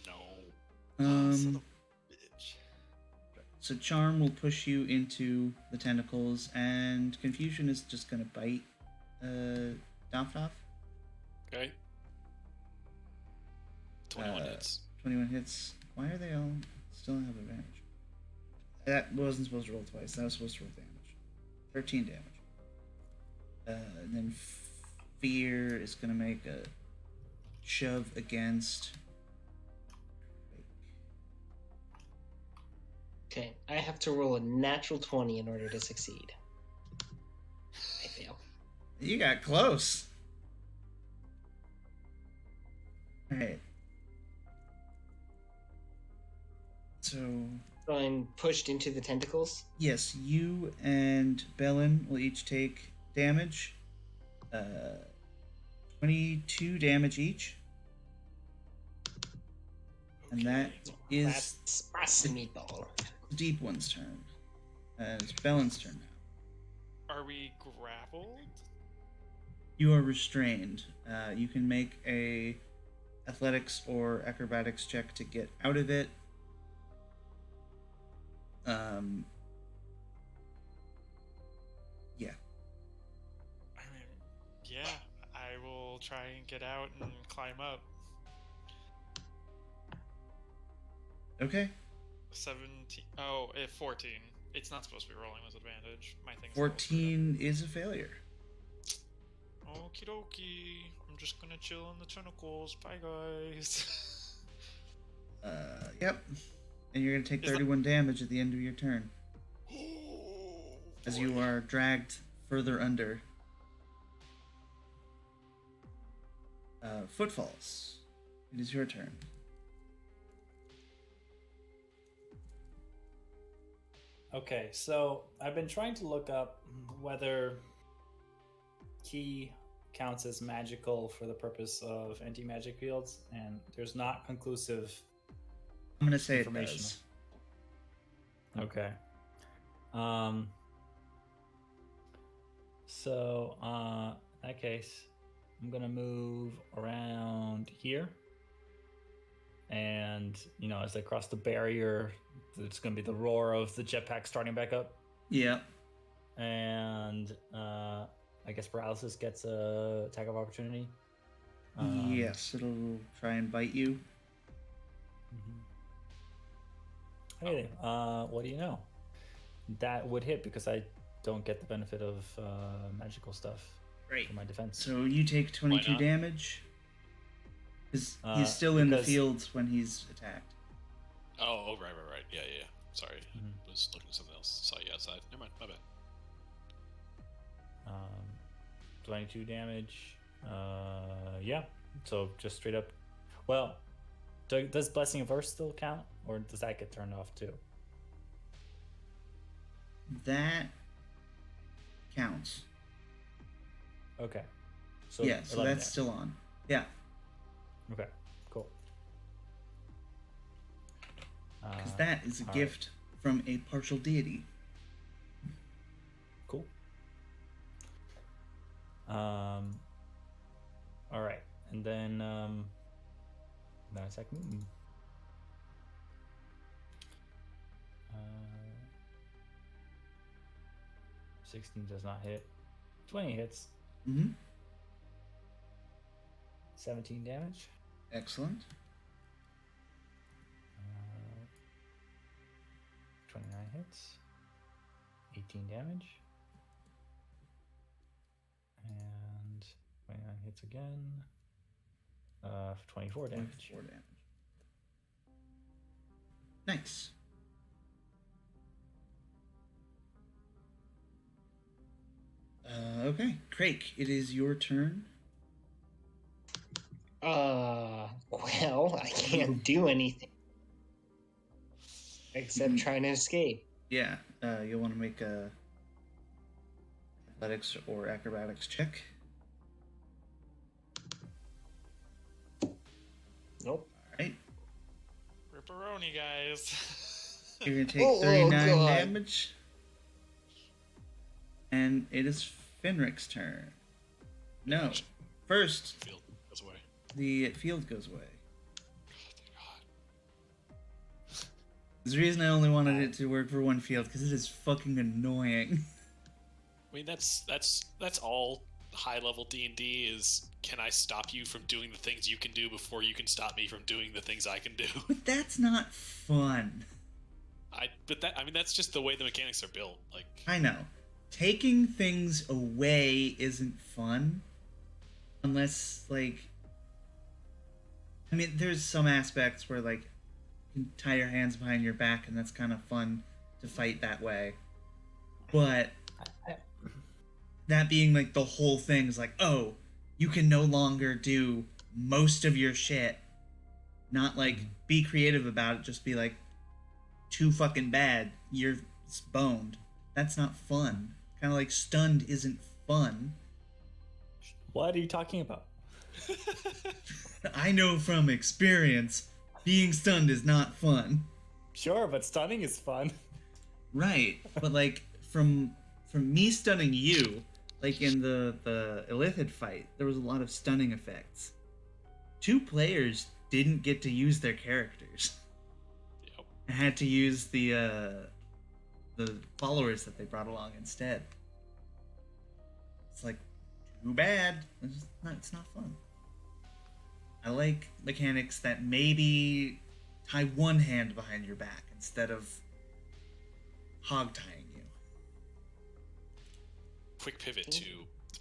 No. Oh, son Um, of a bitch. so charm will push you into the tentacles, and confusion is just gonna bite Doptoff. Okay. 21 hits. 21 hits. Why are they all still have advantage? That wasn't supposed to roll twice. That was supposed to roll damage. 13 damage. And then fear is gonna make a shove against. Okay, I have to roll a natural 20 in order to succeed. I fail. You got close. Alright. So, So I'm pushed into the tentacles. yes, you and Bellin will each take damage. 22 damage each. And that is That's spicy meatball. Deep One's turn. It's Bellin's turn now. Are we grappled? You are restrained. You can make a athletics or acrobatics check to get out of it. Yeah. I mean, yeah, I will try and get out and climb up. Okay. 17. Oh, 14. It's not supposed to be rolling with advantage. My thing's 14 is a failure. Okie dokie. I'm just gonna chill in the tentacles. Bye, guys. Yep. And you're gonna take Is that- 31 damage at the end of your turn as you are dragged further under. Footfalls. It is your turn. Okay, so I've been trying to look up whether key counts as magical for the purpose of anti-magic fields, and there's not conclusive I'm gonna say it information. does. Okay. So, in that case, I'm gonna move around here. And, you know, as I cross the barrier, it's gonna be the roar of the jetpack starting back up. Yeah. And I guess paralysis gets a attack of opportunity. Yes, it'll try and bite you. Hey, what do you know? That would hit because I don't get the benefit of magical stuff Right. for my defense. So you take 22 not? damage. Because he's still in the because- fields when he's attacked. Oh, right. Yeah. Sorry. Mhm. I was looking at something else. Saw you outside. Never mind. My bad. 22 damage. Yeah. So just straight up. Well, does Blessing of Earth still count, or does that get turned off too? That counts. Okay. So Yeah, so 11 that's damage. still on. Yeah, Okay. Cool. because that is a all gift from a partial deity. Cool. All right, and then now attack Moon. 16 does not hit. 20 hits. Mm-hmm. 17 damage. Excellent. 29 hits. 18 damage. And 29 hits again. 24 damage. 24 damage. Nice. Okay, Craig, it is your turn. Well, I can't do anything except trying to escape. Yeah, you'll want to make a athletics or acrobatics check. Nope. All right, Ripperoni, guys. you're gonna take Oh, 39 God. damage, and it is Finrick's turn. No, first Field goes away. the field goes away. Thank God. There's a reason I only wanted it to work for one field, because it is fucking annoying. I mean, that's all high level D&D is. Can I stop you from doing the things you can do before you can stop me from doing the things I can do? But that's not fun. That's just the way the mechanics are built. Like, I know. Taking things away isn't fun. Unless, like... I mean, there's some aspects where, like, you can tie your hands behind your back, and that's kind of fun to fight that way. But... that being, like, the whole thing is like, oh, you can no longer do most of your shit. Not, like, be creative about it, just be like, too fucking bad, you're boned. That's not fun. Kind of like stunned isn't fun. What are you talking about? I know from experience, being stunned is not fun. Sure, but stunning is fun. Right, but like from me stunning you, like in the Illithid fight, there was a lot of stunning effects. 2 players didn't get to use their characters. yep. I had to use the followers that they brought along instead. It's like, too bad. It's not fun. I like mechanics that maybe tie one hand behind your back instead of hog tying you. Quick pivot to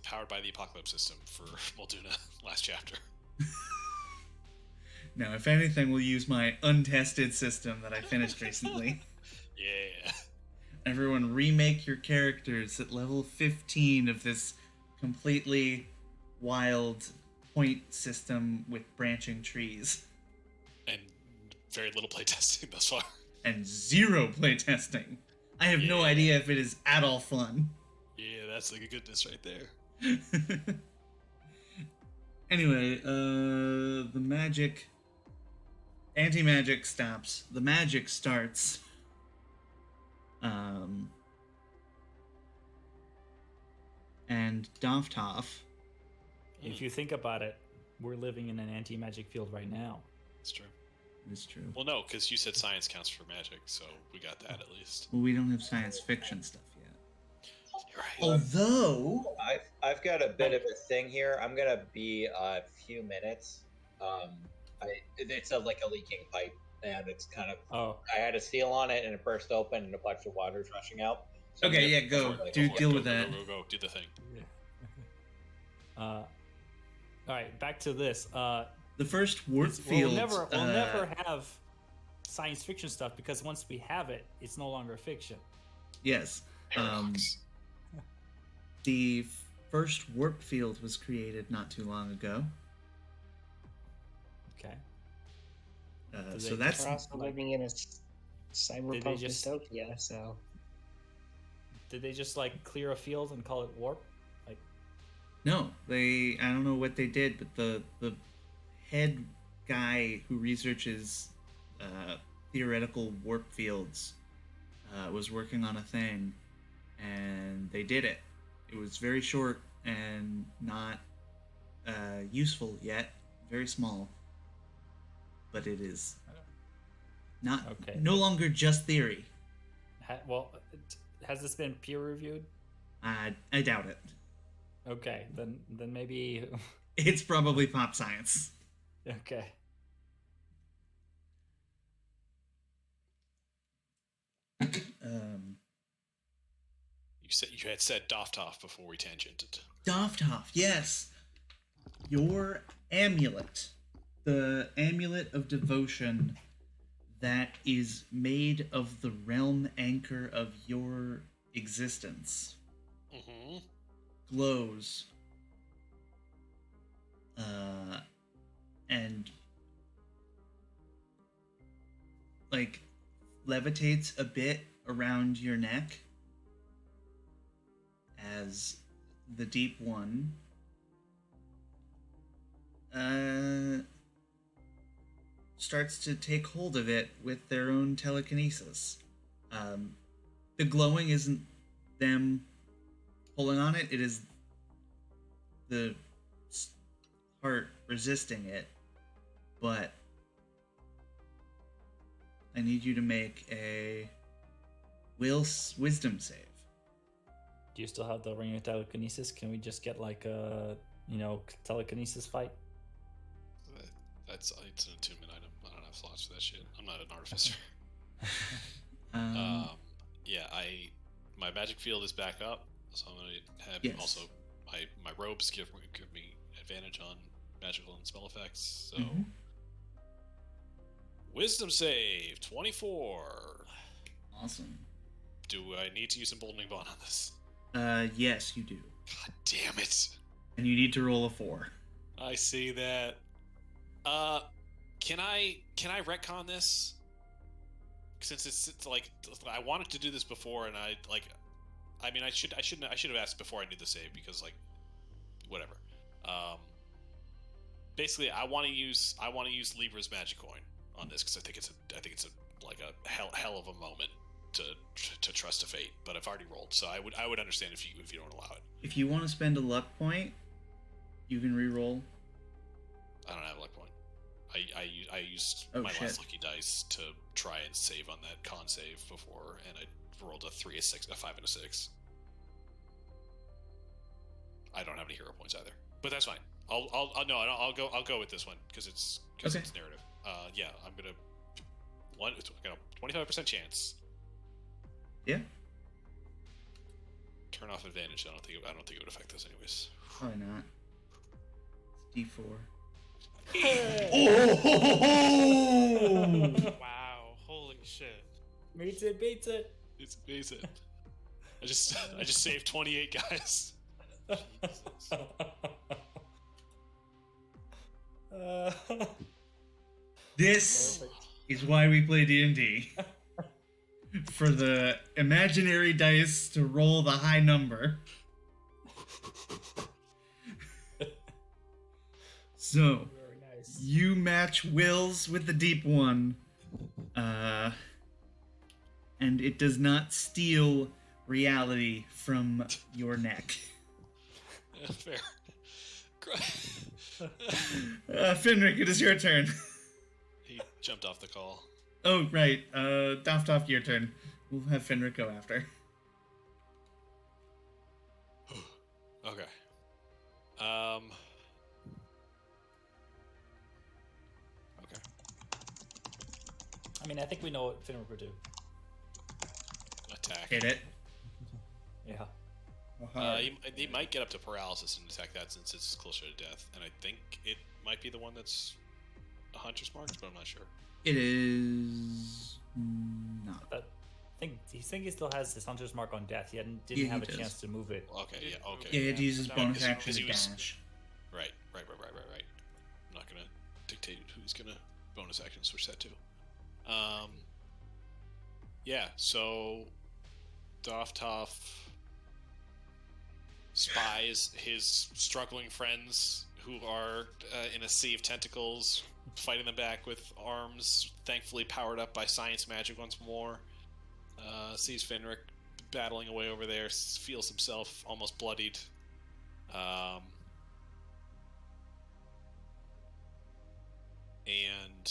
Powered by the Apocalypse system for Molduna last chapter. No, if anything, we'll use my untested system that I finished recently. Yeah. Everyone remake your characters at level 15 of this completely wild point system with branching trees. And very little playtesting thus far. And 0 playtesting. I have no Yeah. idea if it is at all fun. Yeah, that's like a goodness right there. Anyway, the magic... Anti-magic stops. The magic starts. And Dofthoff. If you think about it, we're living in an anti-magic field right now. That's true. It's true. Well, no, because you said science counts for magic, so we got that at least. Well, we don't have science fiction stuff yet. You're right. Although... I've got a bit of a thing here. I'm gonna be a few minutes. It's like a leaking pipe, and it's kind of. Oh, I had a seal on it, and it burst open, and a bunch of water's rushing out. So Okay, I'm yeah, gonna- go. like, Do go- deal go- with that. Go. Do the thing. yeah. All right, back to this. The first warp field... We'll never have science fiction stuff because once we have it, it's no longer fiction. Yes. Paradox. The first warp field was created not too long ago. Okay. So they- that's We're also living in a cyberpunk just- dystopia, so Did they just like clear a field and call it warp? Like, no. I don't know what they did, but the head guy who researches theoretical warp fields was working on a thing, and they did it. It was very short and not useful yet. Very small, but it is not Okay. no longer just theory. Has this been peer reviewed? I doubt it. Okay, then maybe. It's probably pop science. Okay. You had said Doftoff before we tangented. Doftoff, yes. Your amulet. The amulet of devotion that is made of the realm anchor of your existence. Mm-hmm. Glows. And like levitates a bit around your neck as the Deep One starts to take hold of it with their own telekinesis. The glowing isn't them pulling on it, it is the heart resisting it. But I need you to make a wisdom save. Do you still have the ring of telekinesis? Can we just get like a telekinesis fight? It's an attunement item. I don't have slots for that shit. I'm not an artificer. Yeah, my magic field is back up, so I'm gonna have also my robes give me advantage on magical and spell effects. So wisdom save 24. Awesome. Do I need to use emboldening bond on this? Yes, you do. God damn it! And you need to roll a 4. I see that. Can I retcon this? Since it's like I wanted to do this before, and I should have asked before I knew the save because like whatever. Basically, I want to use Libra's magic coin on this because I think it's a hell of a moment to trust a fate. But I've already rolled, so I would understand if you don't allow it. If you want to spend a luck point, you can re-roll. I don't have a luck point. I used my last lucky dice to try and save on that con save before, and I rolled a 3, a 6, a 5, and a 6. I don't have any hero points either, but that's fine. I'll go with this one because it's narrative. Yeah, I got a 25% chance. Yeah. Turn off advantage. I don't think it would affect this anyways. Probably not. It's D4. Wow! Holy shit! Beats it. It's amazing. I just saved 28 guys. This is why we play D&D. For the imaginary dice to roll the high number. So, Very nice. you match Will's with the Deep One. And it does not steal reality from your neck. Yeah, fair. Finrick, it is your turn. He jumped off the call. Oh, right. Doftoff, your turn. We'll have Finrick go after. Okay. Okay. I mean, I think we know what Finrick would do. Attack. Hit it. Yeah. He might get up to paralysis and attack that since it's closer to death, and I think it might be the one that's a hunter's mark, but I'm not sure. It is not. But I think He's thinking he still has his hunter's mark on death. Didn't Yeah, he have a does. chance to move it. Okay, yeah, okay. Yeah, he had to use his that bonus was- action to he was- dash. Right. I'm not gonna dictate who's gonna bonus action switch that to. Yeah. So, Doftov spies his struggling friends who are in a sea of tentacles, fighting them back with arms, thankfully powered up by science magic once more. Sees Fenric battling away over there, feels himself almost bloodied. And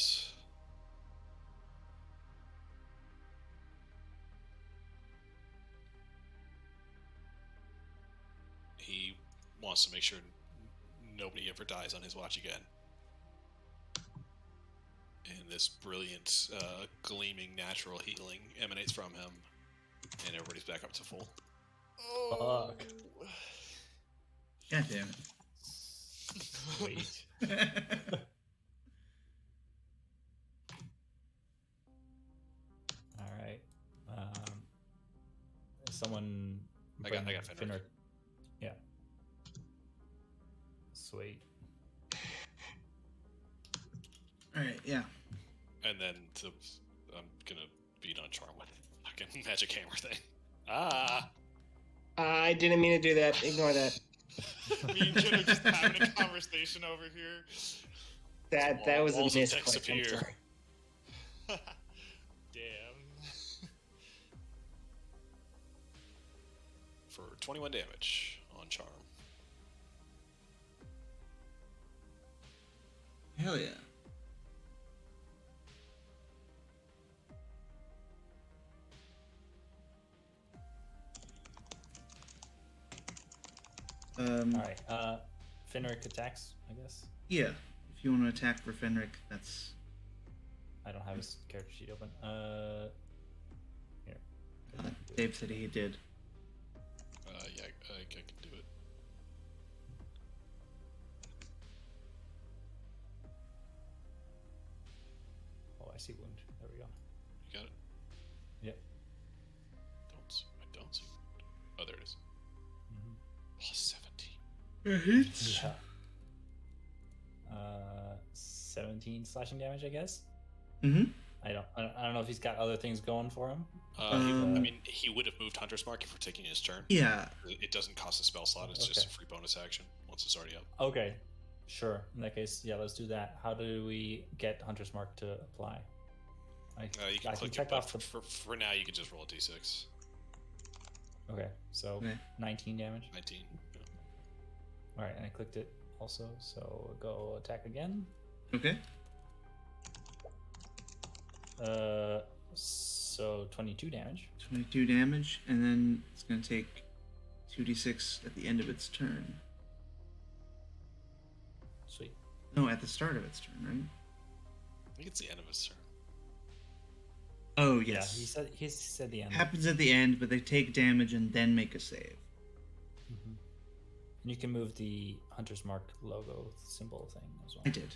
he wants to make sure nobody ever dies on his watch again. And this brilliant, gleaming natural healing emanates from him, and everybody's back up to full. Fuck. God damn Wait. it. All right. Someone. I got bring Fenric. Yeah. Sweet. Alright, yeah. And then I'm gonna beat on charm with fucking magic hammer thing. Ah! I didn't mean to do that. Ignore that. Me and Kid are just having a conversation over here. That was a Walls of misclick. text I'm appear. sorry. Damn. For 21 damage on charm. Hell yeah. All right. Fenric attacks, I guess. Yeah. If you want to attack for Fenric, that's I don't have his character sheet open. Here. Dave said he did. Yeah, I can do it. Oh, I see wound. There we go. You got it? Yep. I don't see. Oh, there it is. Mm-hmm. Plus 17. It hits. Yeah. 17 slashing damage, I guess. Mm-hmm. I don't know if he's got other things going for him. I mean, he would have moved Hunter's Mark if we're taking his turn. Yeah. It doesn't cost a spell slot. It's just a Okay. free bonus action once it's already up. Okay. Sure. In that case, yeah, let's do that. How do we get Hunter's Mark to apply? You can click it, check but off the. for now, you can just roll a d6. Okay, so Okay. 19 damage. 19. Yeah. All right, and I clicked it also. So go attack again. Okay. So 22 damage. 22 damage, and then it's going to take 2d6 at the end of its turn. Sweet. No, at the start of its turn, right? I think it's the end of his turn. Oh, Yeah, yes. he said the end. Happens at the end, but they take damage and then make a save. Mhm. And you can move the Hunter's Mark logo symbol thing as well. I did.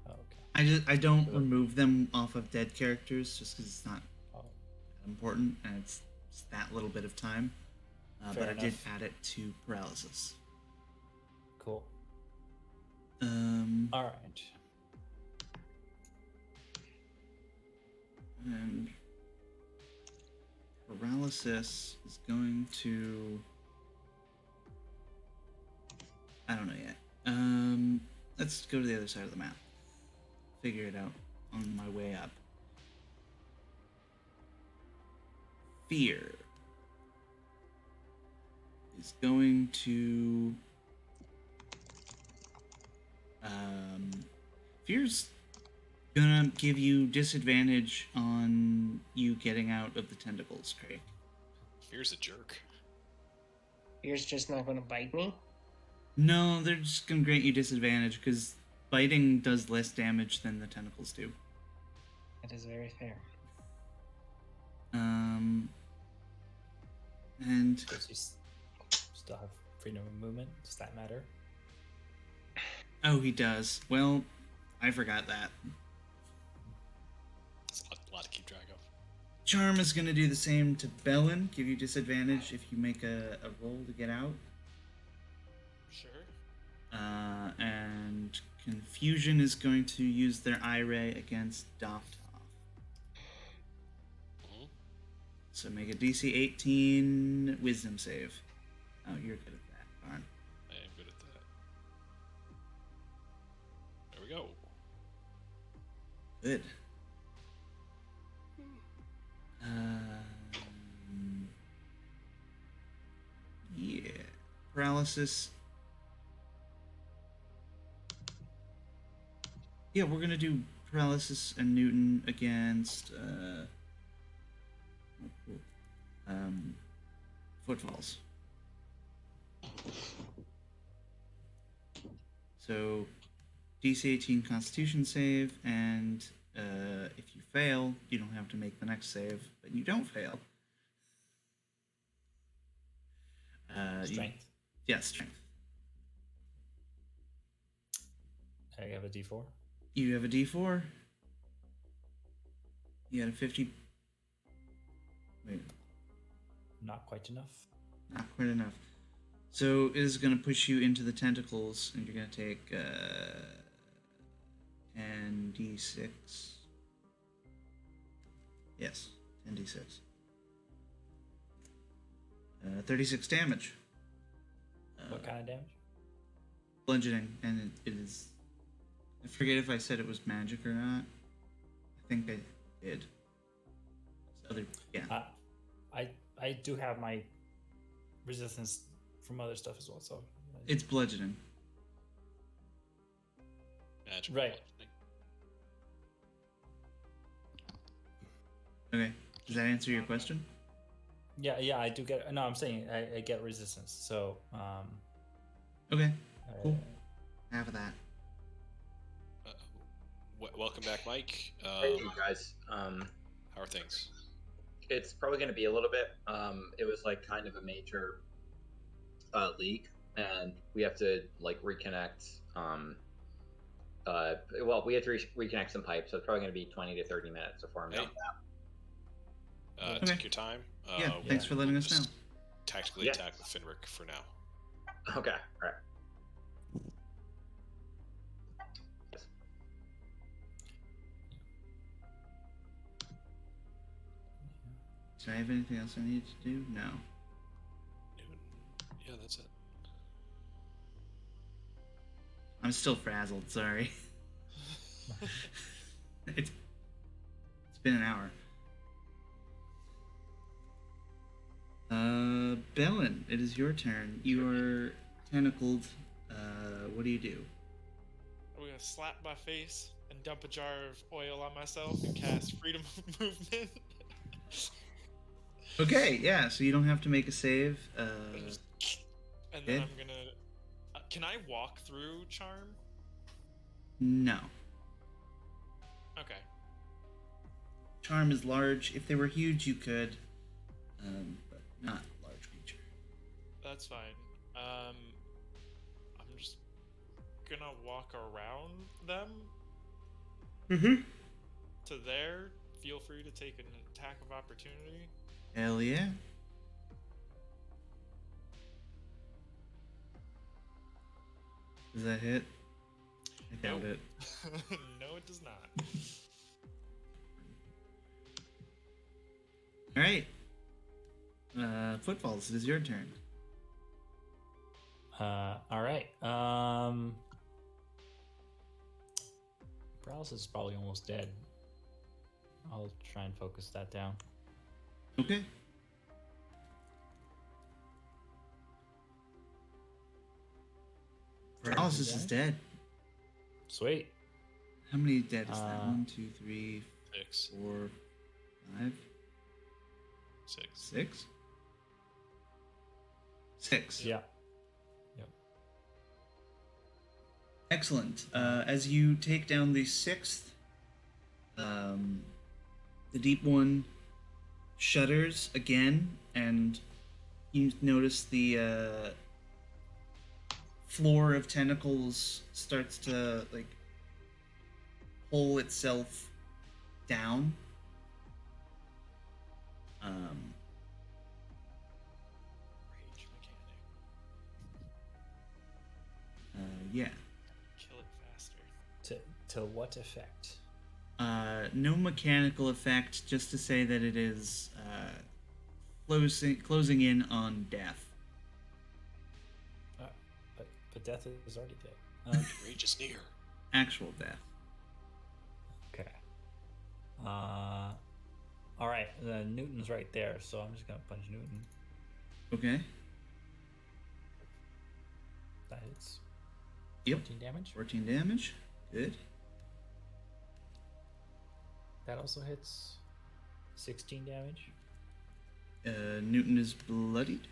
Oh, okay. I don't remove them off of dead characters just because it's not Oh, that important and it's just that little bit of time. But Fair I did enough. add it to paralysis. cool. Um, All right. and paralysis is going to. I don't know yet. Let's go to the other side of the map. Figure it out on my way up. Fear is going to. Fear's gonna give you disadvantage on you getting out of the tentacles, Craig. Fear's a jerk. Fear's just not going to bite me. No, they're just gonna grant you disadvantage because biting does less damage than the tentacles do. That is very fair. And Does he still have freedom of movement? Does that matter? oh, he does. Well, I forgot that. It's a lot to keep track of. Charm is going to do the same to Bellin, give you disadvantage if you make a roll to get out. Sure. And Confusion is going to use their eye ray against Doftov. So make a DC 18 Wisdom save. Oh, you're good at that. Fine. I am good at that. There we go. Good. Yeah. Paralysis. Yeah, we're gonna do Paralysis and Newton against Footfalls. So DC 18 Constitution save, and if you fail, you don't have to make the next save, but you don't fail. Strength. Yes, strength. I have a D4. You have a D4. You had a 50. Wait, Not quite enough. not quite enough. So it is going to push you into the tentacles, and you're going to take 10d6. Yes, 10d6. 36 damage. What kind of damage? Bludgeoning, and it is. I forget if I said it was magic or not. I think I did. Yeah. I do have my resistance from other stuff as well, so It's bludgeoning. Magic. Right. Okay. Does that answer your question? yeah, I do get. No, I'm saying I get resistance. So Okay. Cool. Half of that. Welcome back, Mike. Hey, you guys. How are things? It's probably going to be a little bit. It was like kind of a major leak, and we have to like reconnect. Well, we have to reconnect some pipes, so it's probably going to be 20 to 30 minutes before I'm done with that. Okay. Take your time. Yeah. Thanks for letting us know. just Tactically Yeah. attack with Finrick for now. Okay, all right. Do I have anything else I need to do? No. Yeah, that's it. I'm still frazzled. Sorry. it's been an hour. Bellin, it is your turn. You are tentacled. What do you do? I'm gonna slap my face and dump a jar of oil on myself and cast freedom of movement. Okay, yeah. So you don't have to make a save. And then yeah. I'm gonna. Can I walk through charm? No. Okay. Charm is large. If they were huge, you could, but not large creature. That's fine. I'm just gonna walk around them Mm-hmm. to there. Feel free to take an attack of opportunity. Hell yeah. Does that hit? I doubt Nope. it. No, it does not. All right. Footfalls, it is your turn. all right. Paralysis is probably almost dead. I'll try and focus that down. Okay. Paralysis is dead. Sweet. How many dead is that? 1, 2, 3, 6. 4, 5, 6. 6? 6. Yeah. Excellent. As you take down the sixth, the deep one shudders again, and you notice the floor of tentacles starts to like pull itself down. To what effect? No mechanical effect, just to say that it is closing in on death. But death is already dead. Rage is near. Actual death. Okay. All right. Newton's right there, so I'm just gonna punch Newton. Okay. That hits. Yep. 14 damage. 14 damage. Good. That also hits. 16 damage. Newton is bloodied.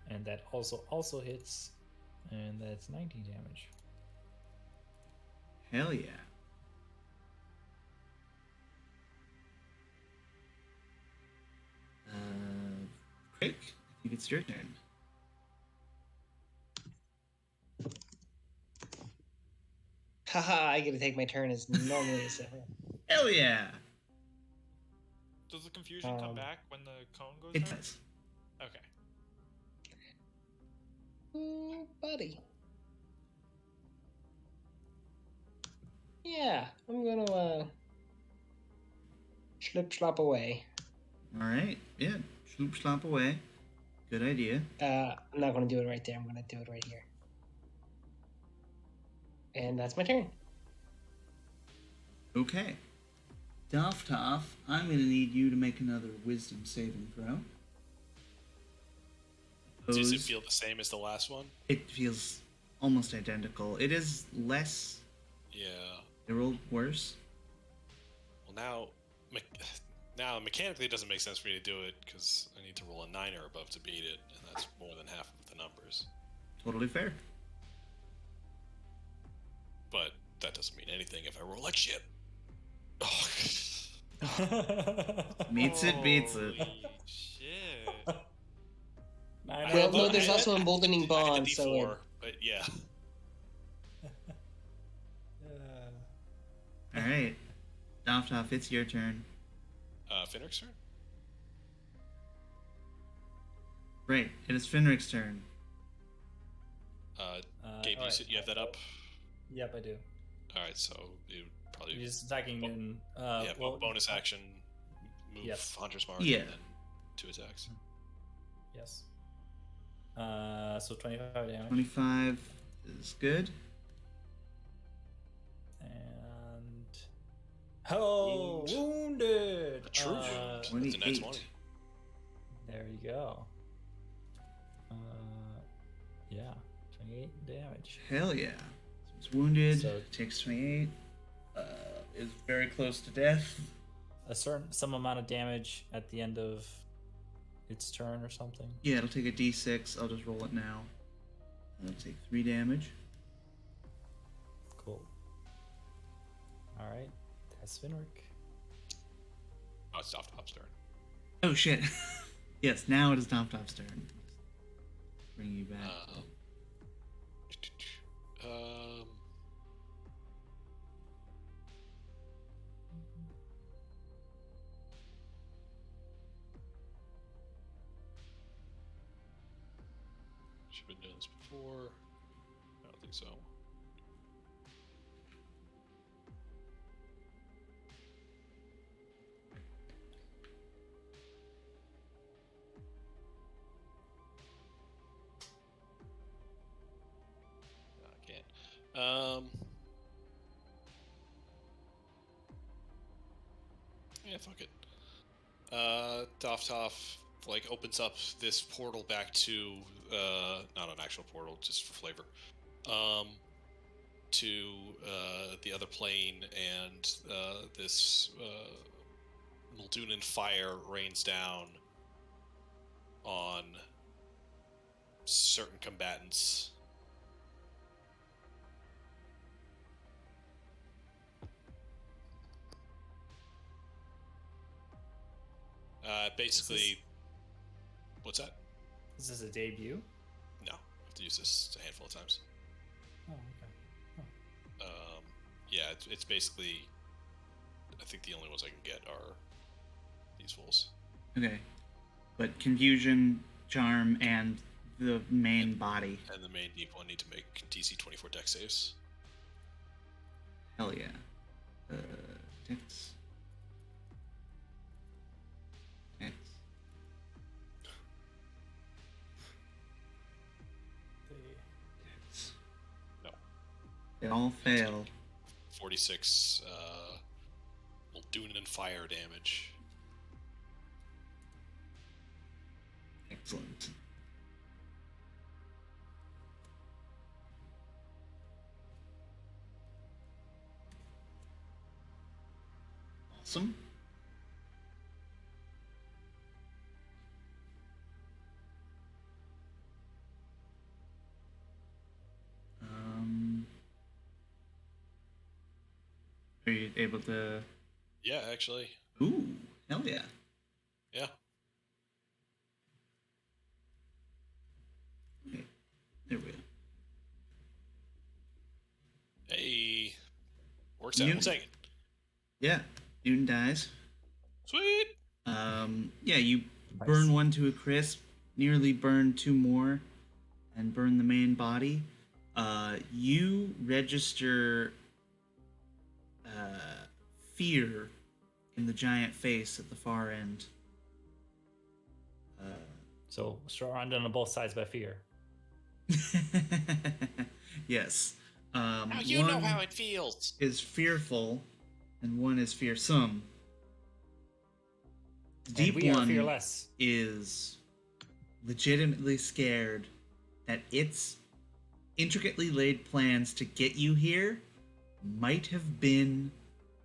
And that also hits. And that's 19 damage. Hell yeah. Craig, I think it's your turn. Haha, I get to take my turn as normally as ever. Hell yeah. Does the confusion come back when the cone goes It down? does. Okay. Ooh, buddy. Yeah, I'm gonna slip slop away. All right. Yeah. Sloop slop away. Good idea. I'm not gonna do it right there. I'm gonna do it right here. And that's my turn. Okay. Doftoff, I'm going to need you to make another wisdom saving throw. Does it Opposed- feel the same as the last one? It feels almost identical. It is less. Yeah. It rolled worse. Well, now mechanically it doesn't make sense for me to do it because I need to roll a 9 or above to beat it, and that's more than half of the numbers. Totally fair. But that doesn't mean anything if I roll like shit. Oh. Meets it, beats it. Holy shit. Well, no, there's also emboldening I bond, did so D4, but yeah. All right. Doftoff, it's your turn. Fenric's turn? Right. It is Finric's turn. Gabe, alright. you have that up? Yep, I do. Alright, so you probably... He's attacking Newton. Bonus action, move Yes. Hunter's Mark, Yeah. and then 2 attacks. Yes. So 25 damage. 25 is good. And wounded. A true wound. That's a net 28. 20. There you go. Yeah, 28 damage. Hell yeah. So it's wounded. So- Takes 28. Is very close to death. Some amount of damage at the end of its turn or something. Yeah, it'll take a d6. I'll just roll it now. It'll take 3 damage. Cool. All right, that's Finric. Oh, it's Doftoff's turn. Oh shit. Yes, now it is Doftoff's turn. Bring you back. Should have been doing this before. I don't think so. No, I can't. Yeah, fuck it. Doftoff opens up this portal back to not an actual portal, just for flavor. To the other plane, and this Muldunan fire rains down on certain combatants. Basically, what's that? Is this a debut? No, I have to use this a handful of times. Oh, okay. Yeah, it's basically. I think the only ones I can get are these fools. Okay. But confusion, charm, and the main body. And the main deep one need to make DC 24 deck saves. Hell yeah. Dex. Dex. Dex. No. They all fail. 46 will do it in fire damage. Excellent. Awesome. Are you able to? Yeah, actually. Ooh, hell yeah. Yeah. Okay, there we go. Hey. Works out. You- We'll take it. Yeah, Newton dies. Sweet. Yeah, you Nice. burn one to a crisp, nearly burn two more, and burn the main body. You register fear in the giant face at the far end. So surrounded on both sides by fear. Yes. Now you know how it feels. Is fearful, and one is fearsome. The And deep we are one fearless. is legitimately scared that its intricately laid plans to get you here might have been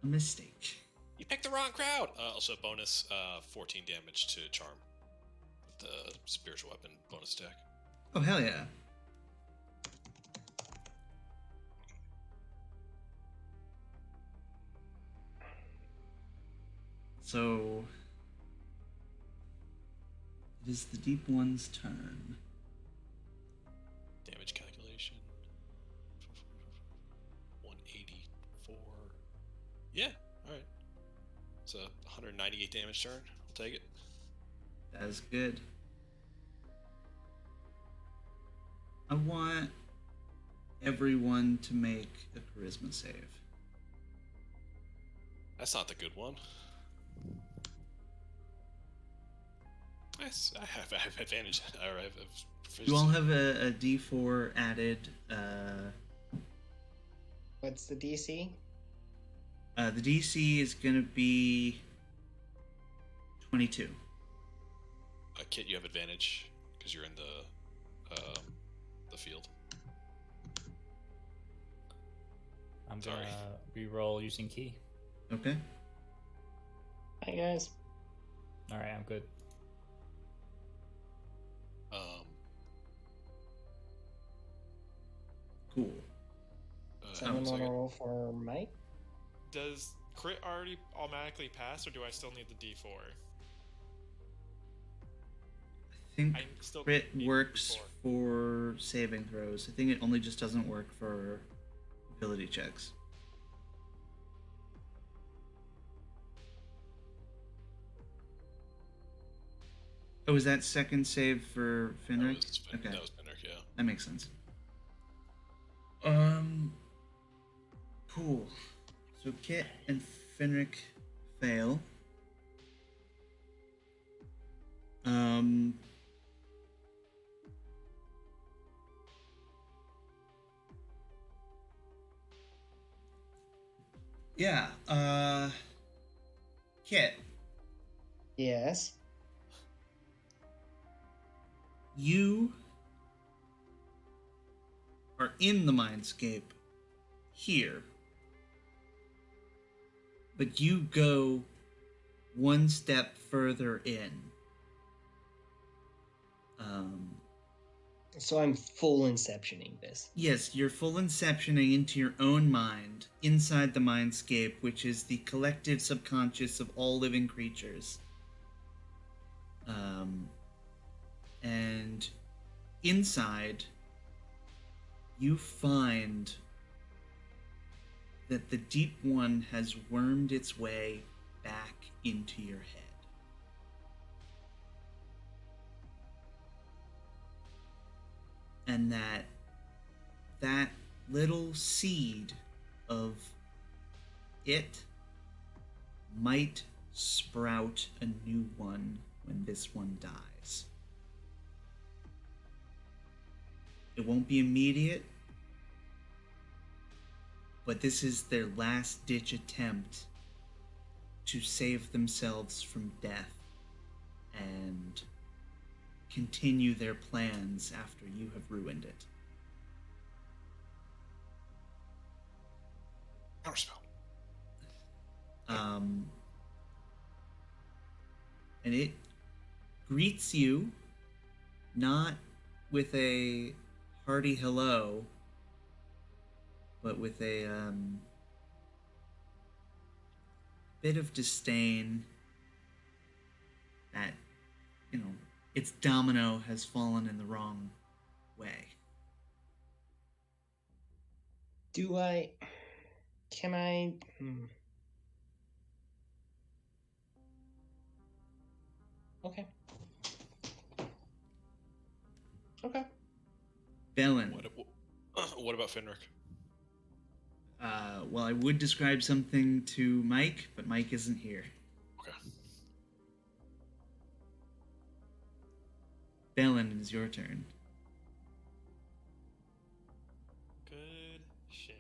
a mistake. You picked the wrong crowd. Also, bonus 14 damage to charm with the spiritual weapon bonus attack. Oh, hell yeah. So, it is the deep one's turn. Damage calculation 184. Yeah, alright. It's a 198 damage turn. I'll take it. That is good. I want everyone to make a charisma save. That's not the good one. Yes, I have advantage. Or I have proficiency. You all have a d4 added. What's the DC? The DC is going to be 22. Kit, you have advantage because you're in the field. I'm Sorry. gonna re-roll using key. Okay. Hi guys. All right, I'm good. Cool. Someone hang on a want to second. roll for Mike? Does crit already automatically pass, or do I still need the D4? I think I still crit need works D4. for saving throws. I think it only just doesn't work for ability checks. Oh, is that second save for Finric? Okay. That was Finric, yeah. That makes sense. Cool. So Kit and Finric fail. Yeah, Kit, Yes. you are in the mindscape here, but you go one step further in. So I'm full inceptioning this. Yes, you're full inceptioning into your own mind, inside the mindscape, which is the collective subconscious of all living creatures. And inside, you find that the Deep One has wormed its way back into your head. And that little seed of it might sprout a new one when this one dies. It won't be immediate, but this is their last-ditch attempt to save themselves from death and continue their plans after you have ruined it. Counterspell. And it greets you not with a hearty hello, but with a bit of disdain that, its domino has fallen in the wrong way. Can I? Okay. Okay. Velen. What about Finric? Well, I would describe something to Mike, but Mike isn't here. Okay. Velen, it is your turn. Good shit.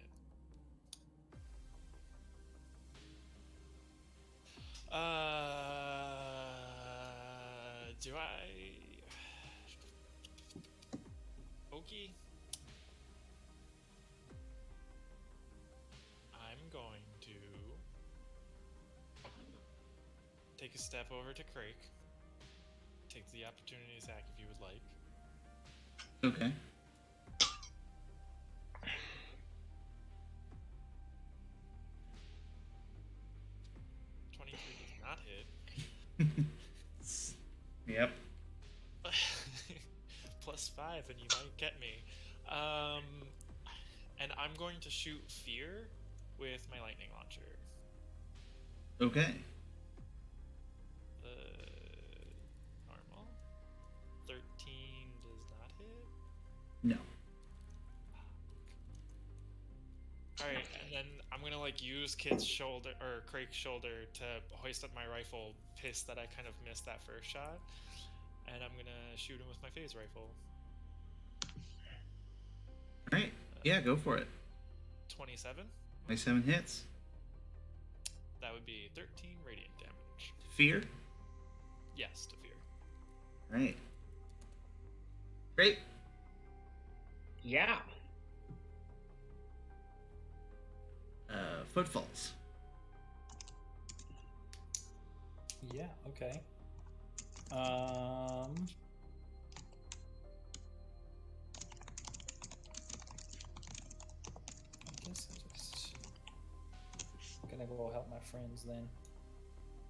Do I? Okay. I'm going to take a step over to Crake. Take the opportunity attack if you would like. Okay. Does not hit. Yep. +5 and you might get me. And I'm going to shoot fear with my lightning launcher. Okay. Normal. 13 does not hit. No. Alright, and then I'm gonna use Kit's shoulder or Craig's shoulder to hoist up my rifle, pissed that I kind of missed that first shot. And I'm gonna shoot him with my phase rifle. Alright. Yeah, go for it. 27. 27 hits. That would be 13 radiant damage. Fear. Yes, to fear. Alright. Great. Yeah. Footfalls. Yeah, okay. I guess I'm just gonna go help my friends then.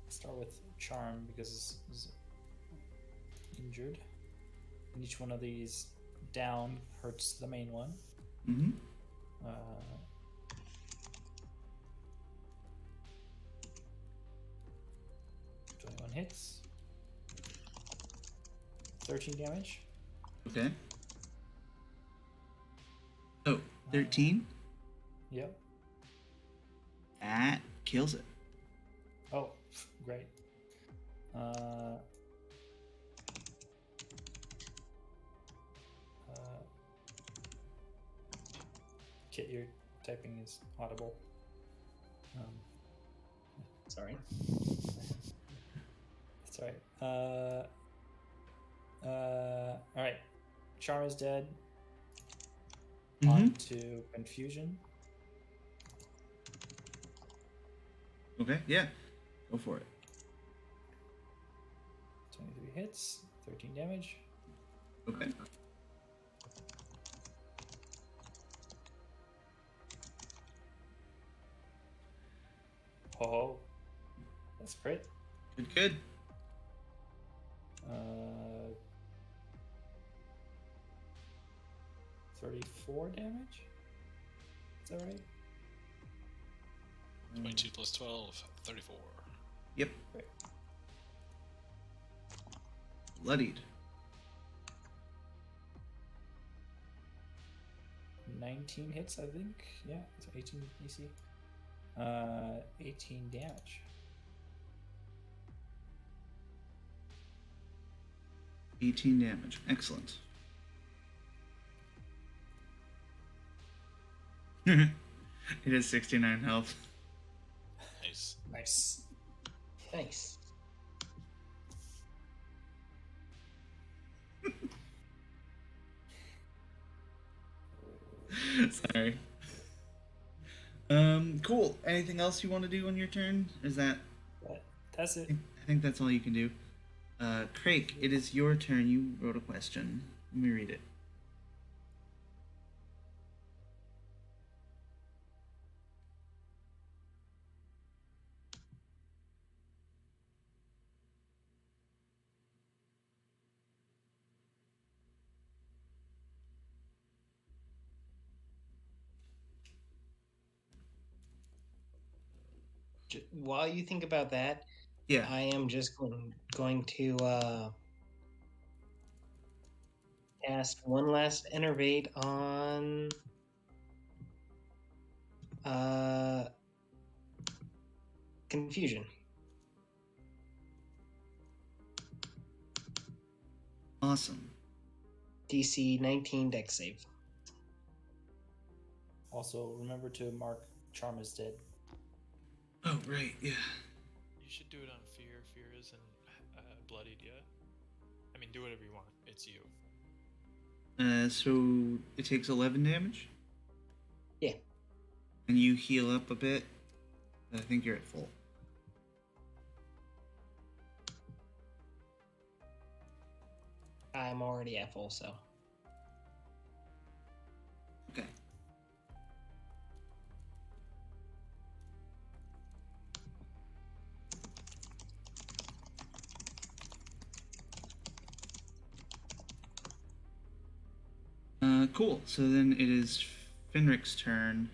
Start with Charm because he's injured. And each one of these down hurts the main one. Mm-hmm. 21 hits. 13 damage. Okay. Oh, 13? Yep. That kills it. Oh, great. Kit, your typing is audible. Sorry. That's right. All right. Charm is dead. On to Confusion. Okay, yeah. Go for it. 23 hits, 13 damage. Okay. Oh, that's crit. Good. 34 damage? Is that right? 22 plus 12, 34. Yep. Great. Bloodied. 19 hits, I think. Yeah, it's 18 EC. 18 damage. 18 damage. Excellent. It is 69 health. Nice. Nice. Nice. Sorry. Cool. Anything else you want to do on your turn? Is that... That's it. I think that's all you can do. Craig, it is your turn. You wrote a question. Let me read it. While you think about that, Yeah. I am just going to cast one last enervate on confusion. Awesome. DC 19 dex save. Also, remember to mark Charm is dead. Oh, right, yeah. You should do it on fear. Fear isn't bloodied yet. I mean, do whatever you want. It's you. So it takes 11 damage? Yeah. And you heal up a bit? I think you're at full. I'm already at full, so. Okay. Cool. So then it is Finrick's turn.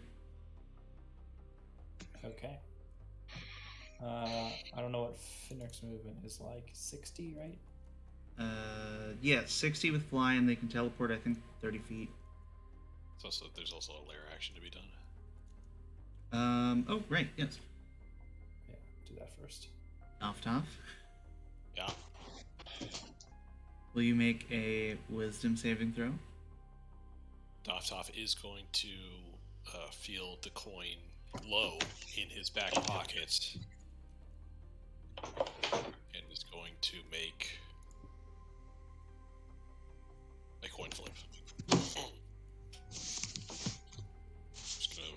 Okay. I don't know what Finnick's movement is like. 60, right? Yeah, 60 with fly, and they can teleport, I think, 30 feet. There's also a lair action to be done. Oh, right, yes. Yeah, do that first. Toff. Yeah. Will you make a wisdom saving throw? Toff is going to feel the coin low in his back pocket and is going to make a coin flip. Just gonna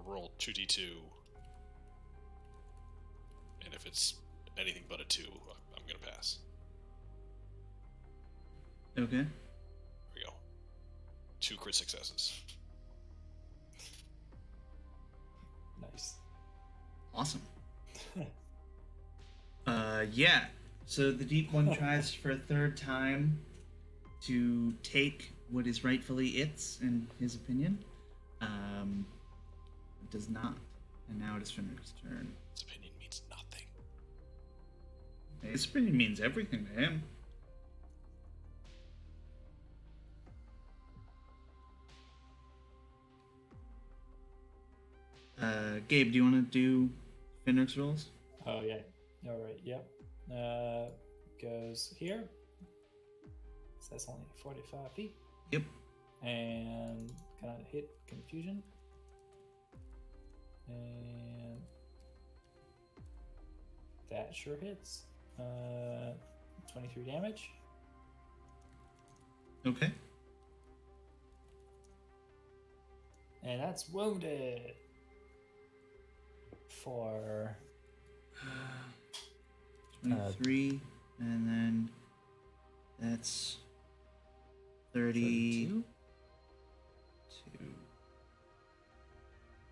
roll 2d2, and if it's anything but a 2, I'm gonna pass. Okay. There we go. 2 crit successes. Nice. Awesome. Yeah. So the deep one tries for a third time to take what is rightfully its, in his opinion. It does not. And now it is Finrick's turn. His opinion means nothing. His opinion means everything to him. Gabe, do you want to do Finrick's rolls? Oh, yeah. All right, yep. Goes here. So that's only 45 feet. Yep. And can I hit confusion? And that sure hits. 23 damage. Okay. And that's wounded. For 23, and then that's 32,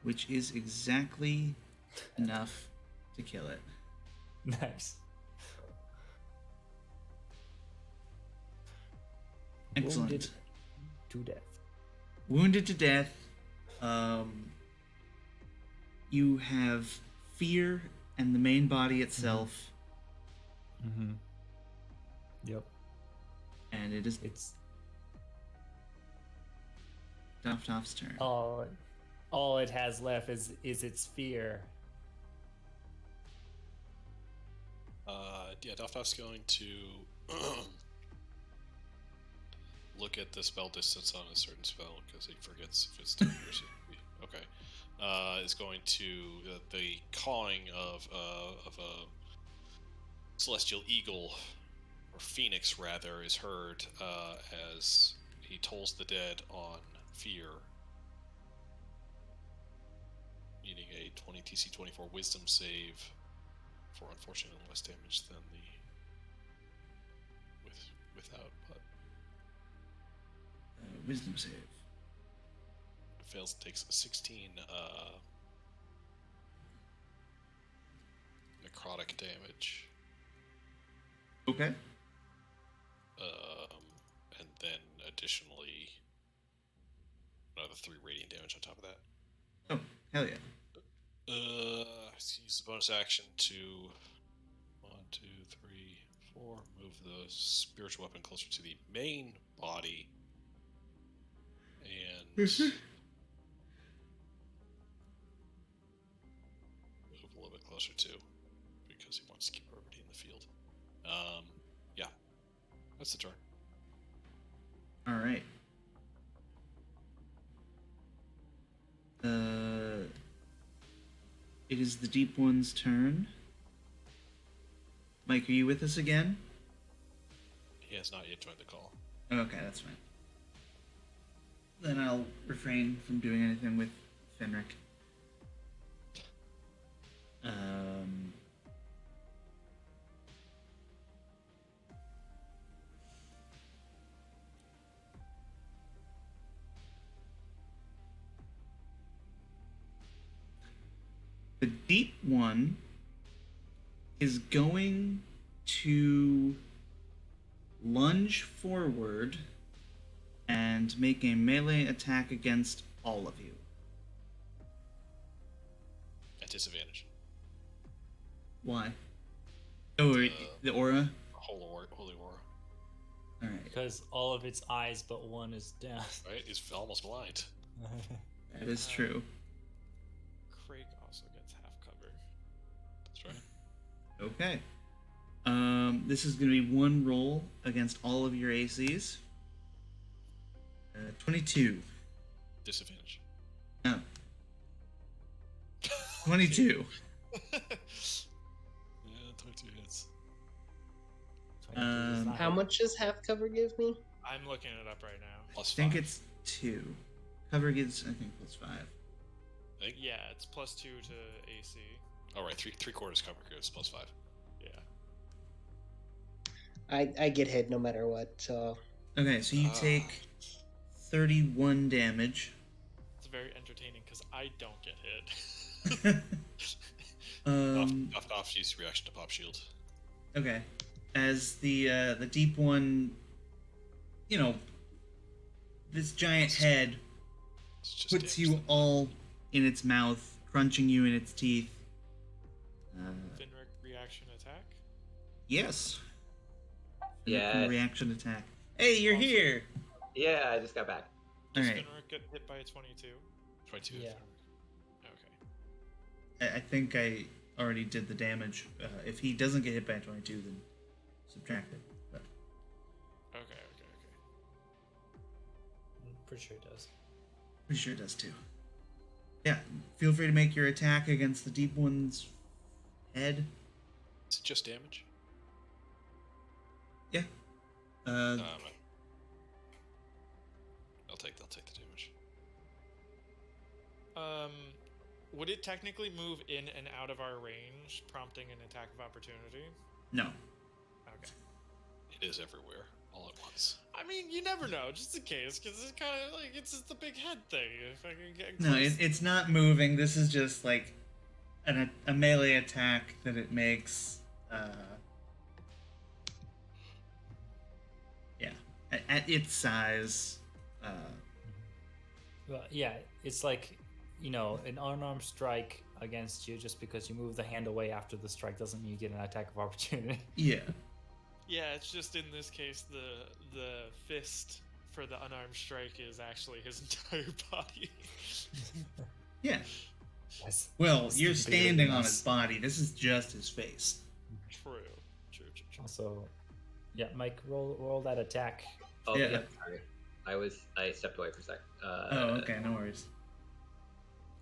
which is exactly enough to kill it. Nice. Excellent. Wounded to death. Wounded to death. You have fear and the main body itself. Mm-hmm. Yep. And It's Toff's turn. oh, All it has left is its fear. Yeah, Dofdof's going to look at the spell distance on a certain spell because he forgets if it's 10 years. Okay. Is going to the cawing of a celestial eagle or phoenix rather is heard as he tolls the dead on fear, needing a 20 TC 24 Wisdom save for unfortunately less damage than the without, but Wisdom save. it fails. Takes 16 necrotic damage. Okay. And then additionally another 3 radiant damage on top of that. Oh, hell yeah. Use the bonus action to 1, 2, 3, 4 move the spiritual weapon closer to the main body, and move a little bit closer too, because he wants to keep everybody in the field. Yeah, that's the turn. All right. It is the Deep One's turn. Mike, are you with us again? He has not yet joined the call. Okay, that's fine. Then I'll refrain from doing anything with Fenric. The Deep One is going to lunge forward and make a melee attack against all of you. At disadvantage. Why? Oh, the aura? Holy aura. Alright. Because all of its eyes but one is down. Right? He's almost blind. That is true. Craig also gets half cover. That's right. Okay. This is going to be one roll against all of your ACs. 22. Disadvantage. No. 22. Yeah, 22 hits. How much does half cover give me? I'm looking it up right now. Plus I think 5. it's 2. Cover gets, I think, plus 5. I think. Yeah, it's +2 to AC. Oh, right. Three quarters cover goes plus 5. Yeah. I get hit no matter what, so Okay, so you take 31 damage. It's very entertaining because I don't get hit. Off use reaction to pop shield. Okay. As the Deep One, you know, this giant head It's just puts damage you them. all in its mouth, crunching you in its teeth. Finric reaction attack. Yes. Yeah. Reaction attack. Hey, you're Awesome. here. Yeah, I just got back. Does All right. Finric get hit by a 22? 22. Yeah. Okay. I think I already did the damage. If he doesn't get hit by a 22, then subtract it. But Okay. I'm pretty sure it does. pretty sure it does too. Yeah. Feel free to make your attack against the Deep One's head. Is it just damage? Yeah. I'll take the damage. Would it technically move in and out of our range, prompting an attack of opportunity? No. Okay. It is everywhere, all at once. I mean, you never know, just in case, because it's kind of like it's just the big head thing. If I can get No, close. it's not moving. This is just like a melee attack that it makes. Yeah, at its size. Well, yeah, it's like, you know, an unarmed strike against you just because you move the hand away after the strike doesn't mean you get an attack of opportunity. Yeah. Yeah, it's just in this case the fist for the unarmed strike is actually his entire body. Yeah. Yes. Well, It's you're bigger standing than on us. his body. This is just his face. True. True. Also, yeah, Mike, roll that attack. Oh, Yeah. yeah. Sorry. I stepped away for a sec. Oh, okay, no worries.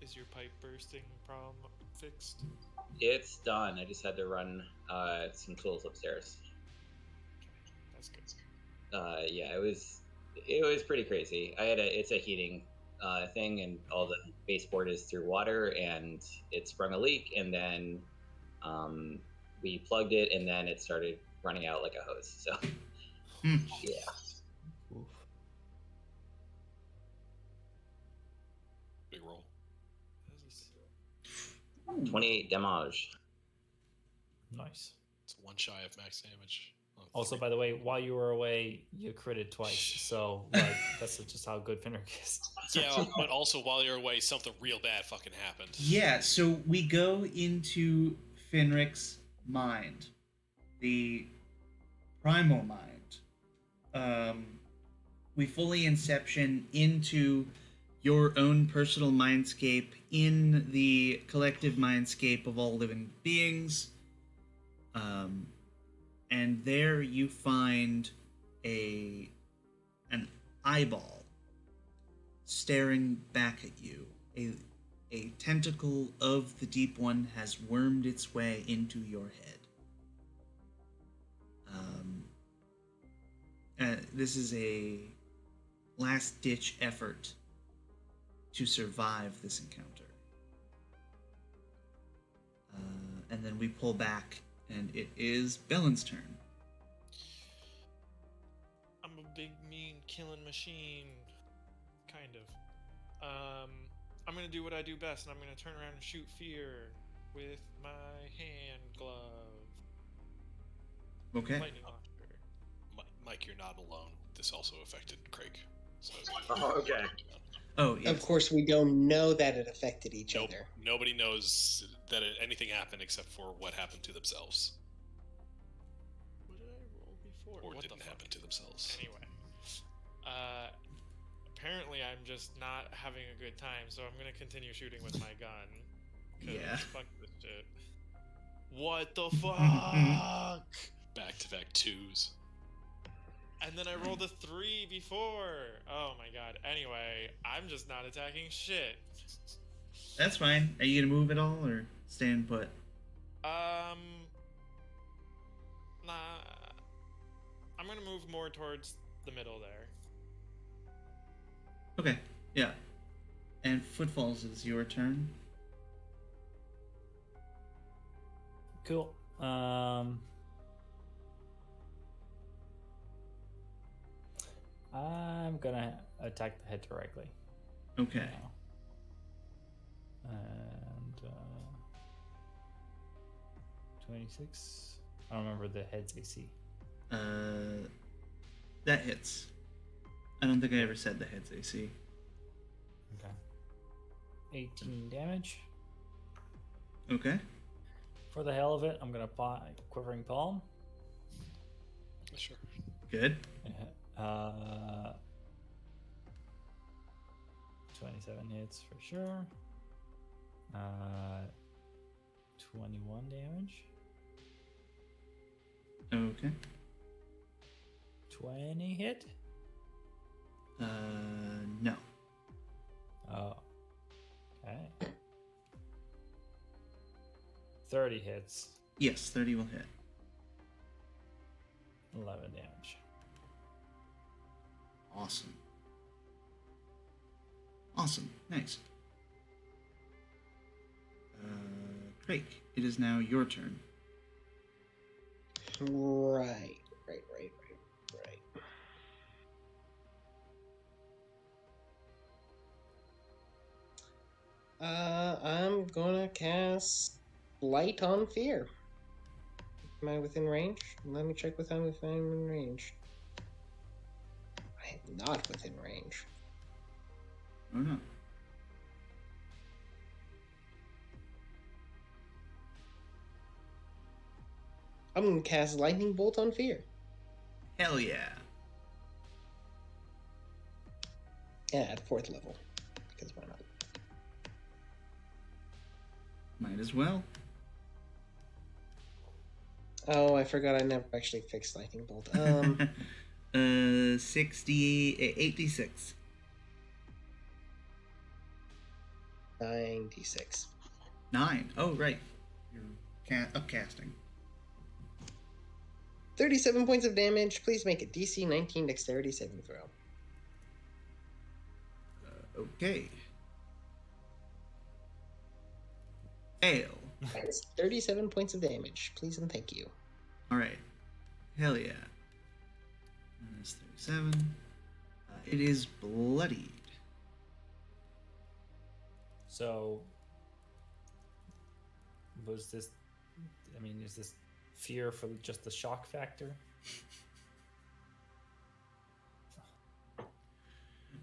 Is your pipe bursting problem fixed? It's done. I just had to run some tools upstairs. That's good. Yeah, it was pretty crazy. It's a heating thing, and all the baseboard is through water, and it sprung a leak, and then we plugged it, and then it started running out like a hose. So Hmm. yeah, Oof. Big roll. This is- 28 damage. Nice. It's one shy of max damage. Oh, Also, by the way, while you were away, you critted twice. So, like, that's just how good Finrick is. yeah, but also while you're away, something real bad fucking happened. Yeah, so we go into Finrick's mind, the primal mind. We fully inception into your own personal mindscape in the collective mindscape of all living beings. And there you find an eyeball staring back at you. A tentacle of the Deep One has wormed its way into your head. This is a last-ditch effort to survive this encounter. And then we pull back, and it is Bellen's turn. I'm a big, mean, killing machine. Kind of. I'm gonna do what I do best, and I'm gonna turn around and shoot fear with my hand glove. Okay. Lightning launcher. Mike, you're not alone. This also affected Craig. So, Oh, okay. Oh, yes. Of course, we don't know that it affected each nope, other. nobody knows that anything happened except for what happened to themselves. What did I roll before? Or What didn't the fuck? happen to themselves. Anyway. Apparently I'm just not having a good time, so I'm gonna continue shooting with my gun. 'Cause Yeah. fuck this shit. What the fuck? Back-to-back twos. And then I rolled a 3 before. Oh my god. Anyway, I'm just not attacking shit. That's fine. Are you gonna move at all, or stand put? Nah. I'm gonna move more towards the middle there. Okay, yeah. And Footfalls is your turn. Cool. I'm gonna attack the head directly. Okay. now. And 26. I don't remember the head's AC. That hits. I don't think I ever said the head's AC. Okay. 18 damage. Okay. For the hell of it, I'm gonna apply Quivering Palm. Sure. Good. 27 hits for sure. 21 damage. Okay. 20 hit. No. Oh. Okay. 30 hits. Yes, 30 will hit. 11 damage. Awesome. Awesome. Nice. Craig, it is now your turn. Right. I'm gonna cast Light on Fear. Am I within range? Let me check if I'm in range. I am not within range. Oh no. I'm gonna cast Lightning Bolt on Fear. Hell yeah. Yeah, at 4th level. Because why not? Might as well. Oh, I forgot I never actually fixed lightning bolt. 86. 96. 9. Oh, right. You're upcasting. 37 points of damage. Please make a DC 19 Dexterity saving throw. Okay. Fail. That's 37 points of damage. Please and thank you. All right. Hell yeah. Minus 37. It is bloodied. So, was this? I mean, is this fear for just the shock factor?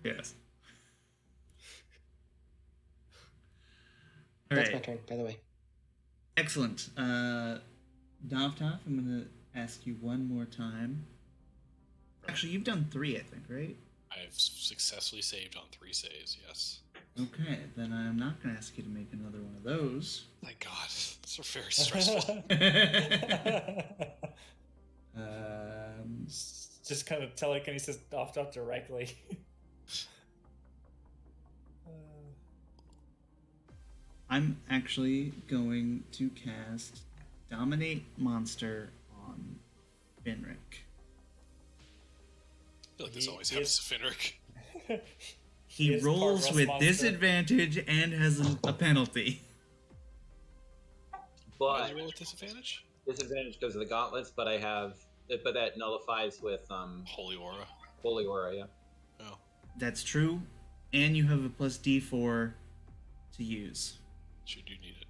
Yes. That's my turn, by the way. Excellent. Dovtov, I'm going to ask you one more time. Actually, you've done 3, I think, right? I've successfully saved on 3 saves, yes. Okay, then I'm not going to ask you to make another one of those. Thank God. These are very stressful. Just kind of telekinesis off directly. I'm actually going to cast Dominate Monster on Finric. I feel like this always happens to Finric. He rolls with monster. disadvantage and has a penalty. Why does But he roll with disadvantage? disadvantage because of the gauntlets, but that nullifies with Holy Aura. Holy Aura, yeah. Oh. That's true, and you have a plus D4 to use. Should you need it?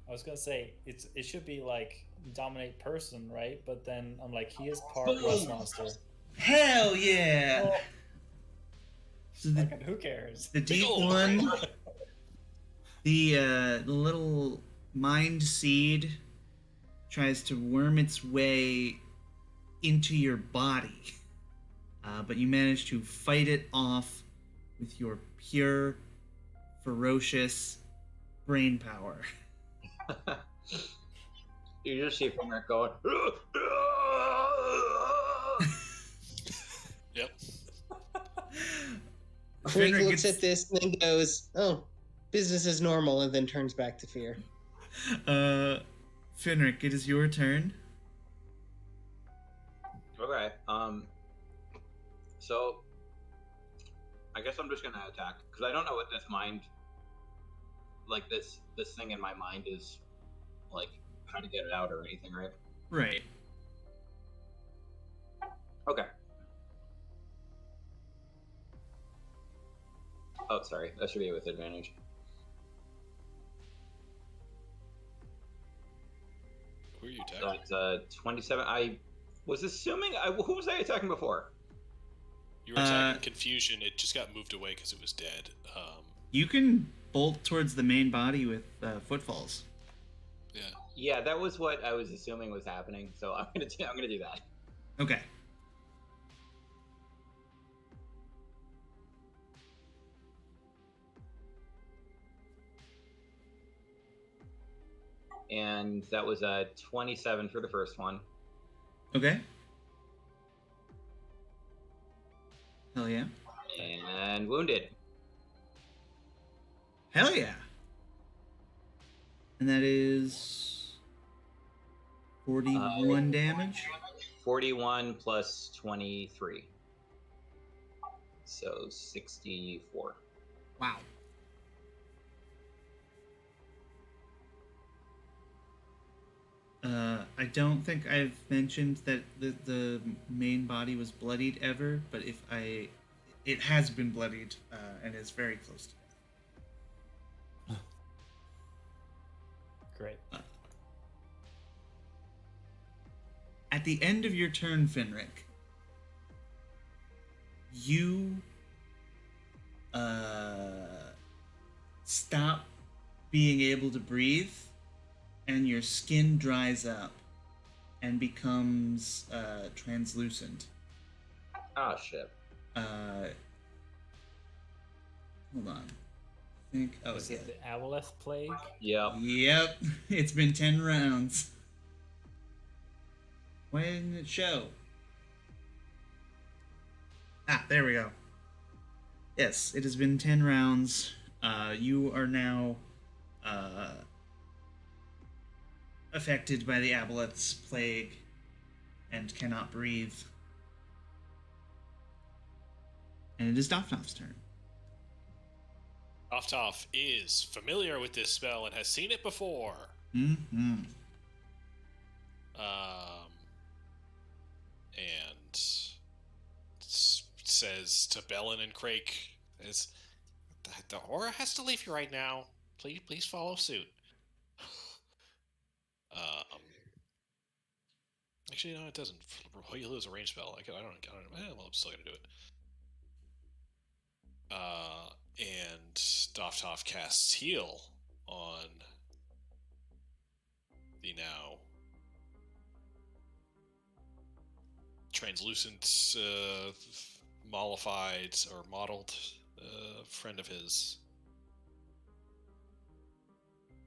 I was gonna say it should be like dominate person, right? But then I'm like, he is part rust monster. Hell yeah! Oh. So the, Fucking who cares? the D1, the little mind seed tries to worm its way into your body, but you manage to fight it off with your pure, ferocious brain power. You just see Finric going. Yep. Frank Finric looks at this and then goes, "Oh, business as normal," and then turns back to fear. Finric, it is your turn. Okay. So I guess I'm just gonna attack because I don't know what this mind, like this thing in my mind is, like how to get it out or anything, right? Right. Okay. Oh, sorry. That should be with advantage. Who are you attacking? That's 27. I was assuming. Who was I attacking before? You were attacking Confusion. It just got moved away because it was dead. You can bolt towards the main body with footfalls. Yeah. Yeah, that was what I was assuming was happening. So I'm gonna do that. Okay. And that was a 27 for the first one. Okay. Hell yeah. And wounded. Hell yeah. And that is 41 damage. 41 plus 23. So 64. Wow. I don't think I've mentioned that the main body was bloodied ever, but it has been bloodied and is very close to death. Great. At the end of your turn, Finric, you stop being able to breathe, and your skin dries up and becomes translucent. Ah, shit. Hold on. think. Oh, Is yeah. it the Aboleth Plague? Yep. Yep. It's been 10 rounds. Why didn't it show? Ah, there we go. Yes, it has been 10 rounds. You are now affected by the Aboleth's plague and cannot breathe. And it is Doftoff's turn. Doftoff is familiar with this spell and has seen it before. Mm-hmm. And says to Bellin and Crake, the horror has to leave you right now. Please follow suit. Actually, no, it doesn't. You lose a range spell. I don't know. Well, I'm still gonna do it. And Doftoff casts Heal on the now translucent, mollified or mottled friend of his,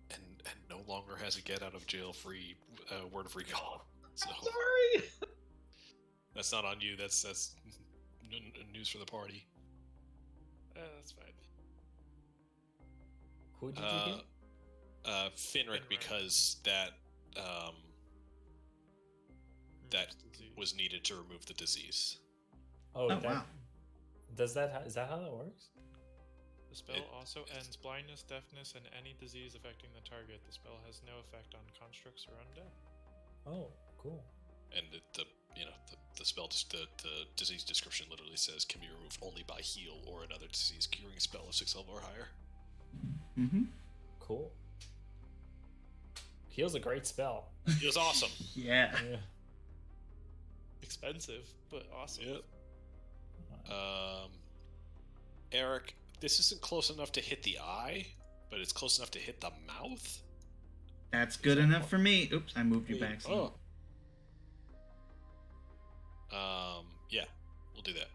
and no longer has a get out of jail free word of recall. So Sorry. that's not on you. That's news for the party. That's fine. Who did you hit? Finric, because that was needed to remove the disease. Oh, Oh, wow. Is that how that works? The spell also ends blindness, deafness, and any disease affecting the target. The spell has no effect on constructs or undead. Oh, cool. And the spell, the disease description literally says can be removed only by heal or another disease curing spell of 6th level or higher. Mm-hmm. Cool. Heal's a great spell. It was awesome. Yeah. Yeah. Expensive, but awesome. Yep. Eric, this isn't close enough to hit the eye, but it's close enough to hit the mouth. That's good enough for me. Oops, I moved you back. Oh. Yeah, we'll do that.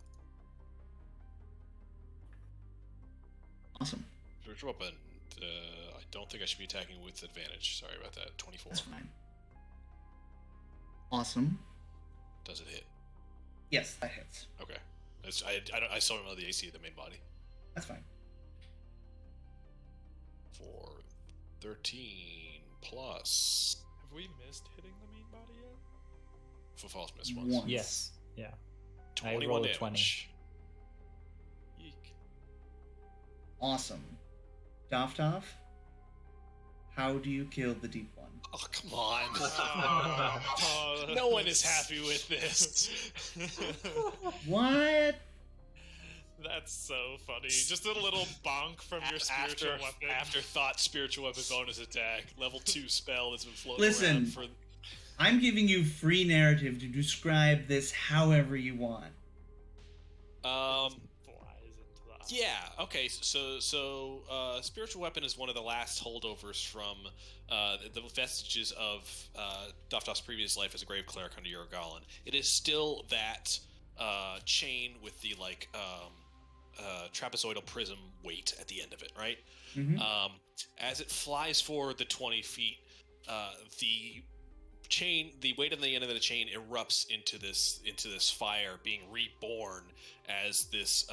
Awesome. Spiritual weapon. I don't think I should be attacking with advantage. Sorry about that. 24. That's fine. Awesome. Does it hit? Yes, that hits. Okay. I still don't know the AC of the main body. That's fine. For 13 plus. Have we missed hitting the main body yet? False miss once. Once. Yes. Yeah. I 21 rolled a damage. 20. Eek. Awesome. Doftoff, how do you kill the deep one? Oh, come on. Oh, No one is happy with this. What? That's so funny. Just a little bonk from your spiritual weapon. Afterthought spiritual weapon bonus attack. Level 2 spell that's been floating Listen. around for... I'm giving you free narrative to describe this however you want. Flies into the eye. Yeah, okay, so spiritual weapon is one of the last holdovers from the vestiges of Doftoff's previous life as a grave cleric under Yurgalin. It is still that chain with the trapezoidal prism weight at the end of it, right? Mm-hmm. As it flies forward the 20 feet, the weight on the end of the chain erupts into this fire, being reborn as this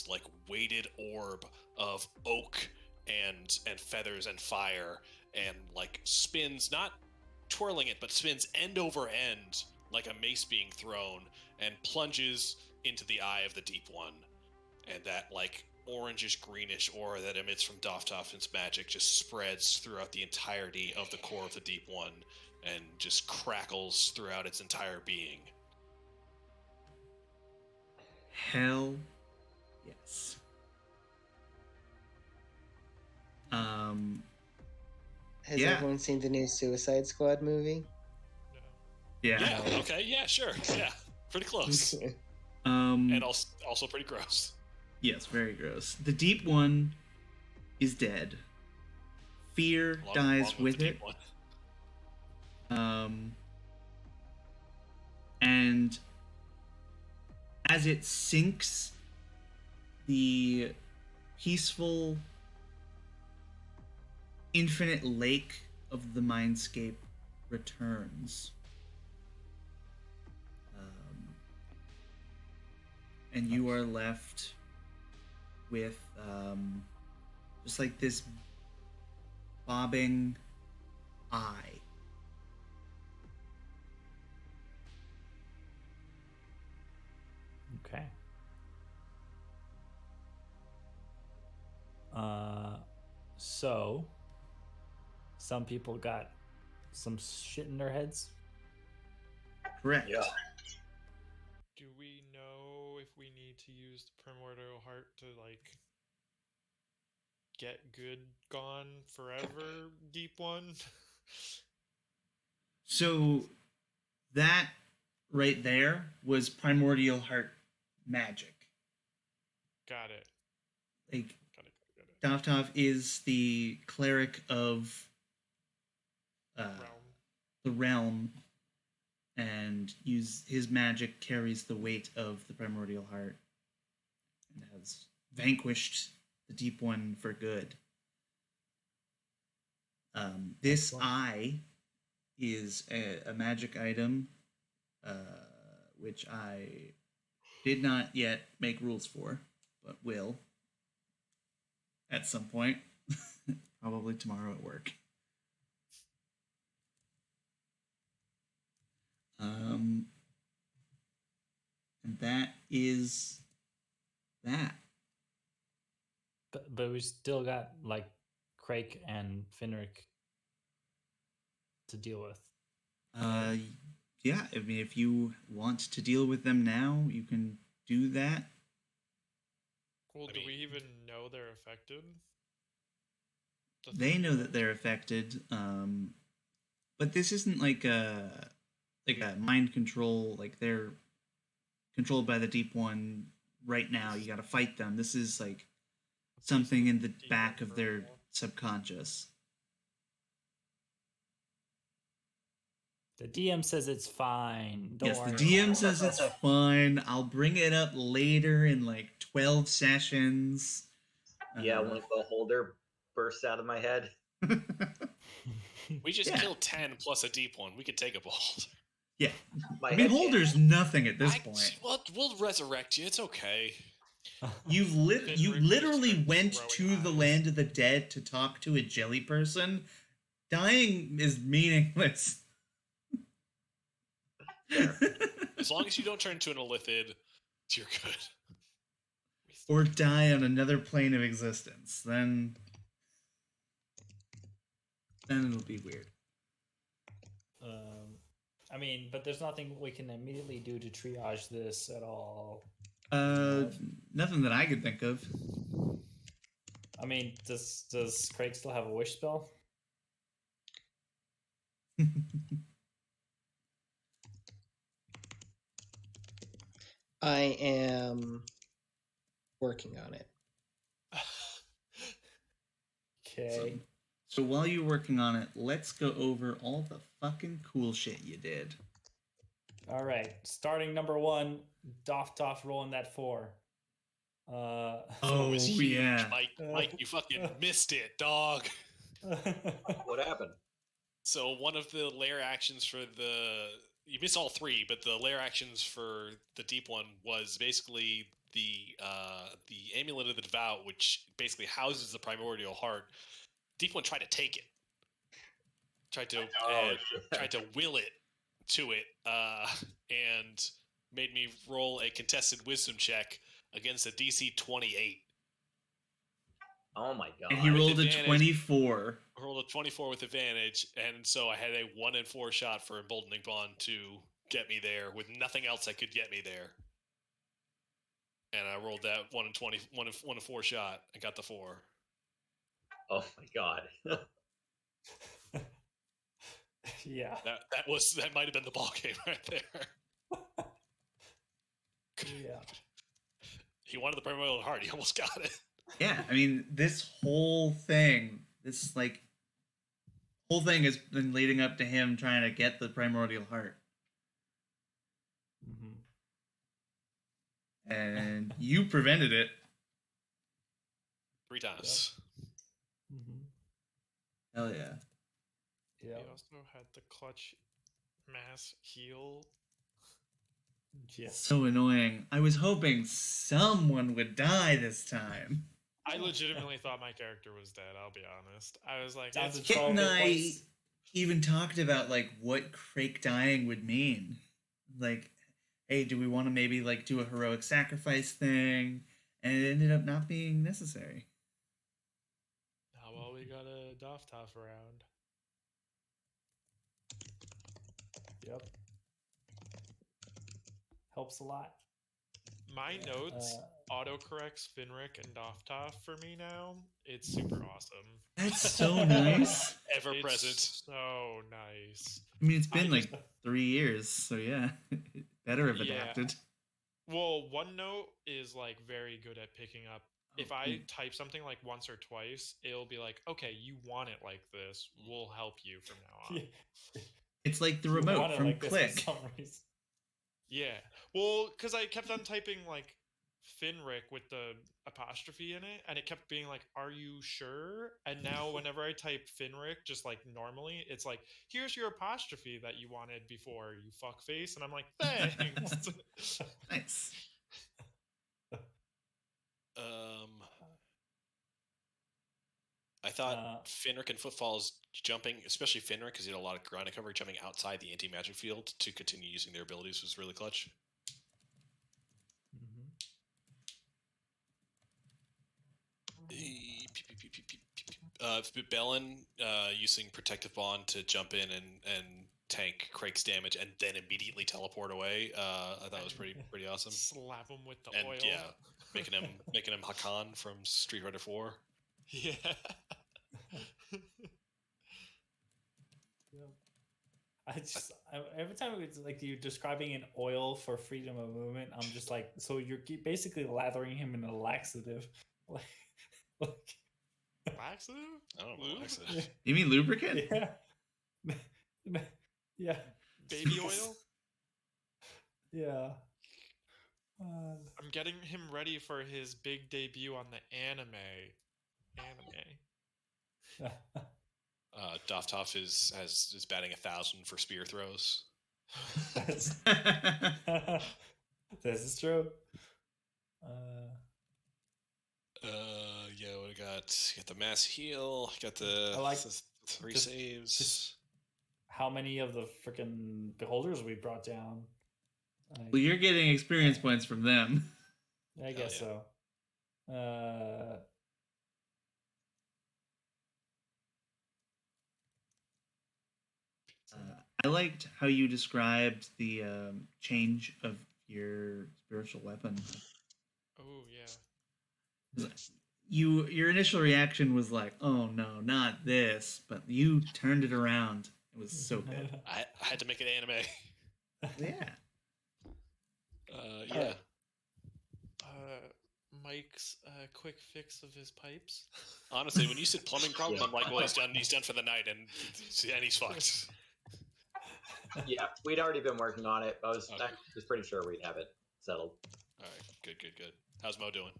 like weighted orb of oak and feathers and fire, and like spins, not twirling it, but spins end over end like a mace being thrown, and plunges into the eye of the deep one. And that like orangish greenish aura that emits from Doftoff's magic just spreads throughout the entirety of the core of the deep one and just crackles throughout its entire being. Hell yes. Has Yeah. everyone seen the new Suicide Squad movie? Yeah. Yeah, okay, yeah, sure. Yeah, pretty close. Um, And also pretty gross. yes, very gross. The deep one is dead. Fear dies Along with the it. deep one. And as it sinks, the peaceful infinite lake of the mindscape returns. And you are left with just like this bobbing eye. Okay. So some people got some shit in their heads. Correct. Yeah. Do we know if we need to use the primordial heart to like get good gone forever, deep one? So that right there was primordial heart magic. Got it. Like Got it. Davtov is the cleric of Realm. the realm, and his magic carries the weight of the primordial heart and has vanquished the deep one for good. This eye is a magic item, which I did not yet make rules for, but will at some point, probably tomorrow at work. And that is that. But we still got like Craig and Finric to deal with. Yeah, I mean, if you want to deal with them now, you can do that. Well, do we even know they're affected? They know that they're affected, but this isn't like a mind control. Like they're controlled by the deep one right now. You got to fight them. This is like something in the back of their subconscious. The DM says it's fine. Don't Yes, worry. the DM says it's fine. I'll bring it up later in like 12 sessions. Yeah, when the holder bursts out of my head. We just killed 10 plus a deep one. We could take a beholder. Yeah. My I mean, head holder's nothing at this point. We'll resurrect you. It's okay. You literally went to the land of the dead to talk to a jelly person. Dying is meaningless. As long as you don't turn into an illithid, you're good. Or die on another plane of existence. Then it'll be weird. I mean, but there's nothing we can immediately do to triage this at all. Nothing that I could think of. I mean, does Craig still have a wish spell? I am working on it. Okay. So while you're working on it, let's go over all the fucking cool shit you did. All right. Starting number 1, Doff rolling that 4. Oh, was huge. yeah. Mike, you fucking missed it, dog. What happened? So one of the lair actions for you missed all 3, but the lair actions for the deep one was basically the amulet of the devout, which basically houses the primordial heart. Deep one tried to take it, tried to will it to it, and made me roll a contested wisdom check against a DC 28. Oh my god! And he rolled a advantage. 24. I rolled a 24 with advantage, and so I had a 1 in 4 shot for Emboldening Bond to get me there, with nothing else that could get me there. And I rolled that 1 in 4 shot and got the 4. Oh my god! Yeah. That might have been the ball game right there. Yeah. He wanted the primordial heart. He almost got it. Yeah, I mean, this whole thing has been leading up to him trying to get the primordial heart. Mm-hmm. And you prevented it. 3 times. Mm-hmm. Hell yeah. Yeah. We also had the clutch mass heal. Yeah. So annoying. I was hoping someone would die this time. I legitimately thought my character was dead. I'll be honest. I was like, Down it's to Kit 12 and hit I points. even talked about like what Crake dying would mean. Like, hey, do we want to maybe like do a heroic sacrifice thing? And it ended up not being necessary. oh well, we got a Doff around. Yep. Helps a lot. My notes autocorrects Finric and Doff for me now. It's super awesome. That's so nice. Ever It's present. so nice. I mean, it's been I like 3 years, so yeah, better have Yeah. adapted. Well, OneNote is like very good at picking up. If Oh, I cool. type something like once or twice, it'll be like, okay, you want it like this. We'll help you from now on. It's like the You remote want it from like this for Click. some reason. Yeah. Well, because I kept on typing like Finric with the apostrophe in it, and it kept being like, "Are you sure?" And now, whenever I type Finric, just like normally, it's like, "Here's your apostrophe that you wanted before, you fuckface," and I'm like, "Thanks." Nice. I thought Finric and Footfall's jumping, especially Finric, because he had a lot of ground to cover, jumping outside the anti-magic field to continue using their abilities was really clutch. Bellin using Protective Bond to jump in and tank Craig's damage and then immediately teleport away. I thought was pretty awesome. Slap him with the And oil. yeah, making him Hakan from Street Fighter 4. Yeah. Every time it's like you describing an oil for freedom of movement, I'm just like, so you're basically lathering him in a laxative, like Laxative? I don't know. Lube? Laxative. You mean lubricant? yeah, yeah, Baby oil? yeah. I'm getting him ready for his big debut on the anime. Doftov is batting 1,000 for spear throws. That's this is true. Yeah, we got the mass heal, got the I like 3 just- saves. How many of the freaking beholders we brought down? Well, you're getting experience points from them. I guess yeah. so. I liked how you described the change of your spiritual weapon. Oh yeah. Your initial reaction was like, "Oh no, not this!" But you turned it around. It was so good. I had to make it anime. Yeah. Yeah. Mike's quick fix of his pipes. Honestly, when you said plumbing problem, I'm like, well, he's done for the night, and he's fucked. Yeah, we'd already been working on it. I was pretty sure we'd have it settled. All right, good. How's Mo doing?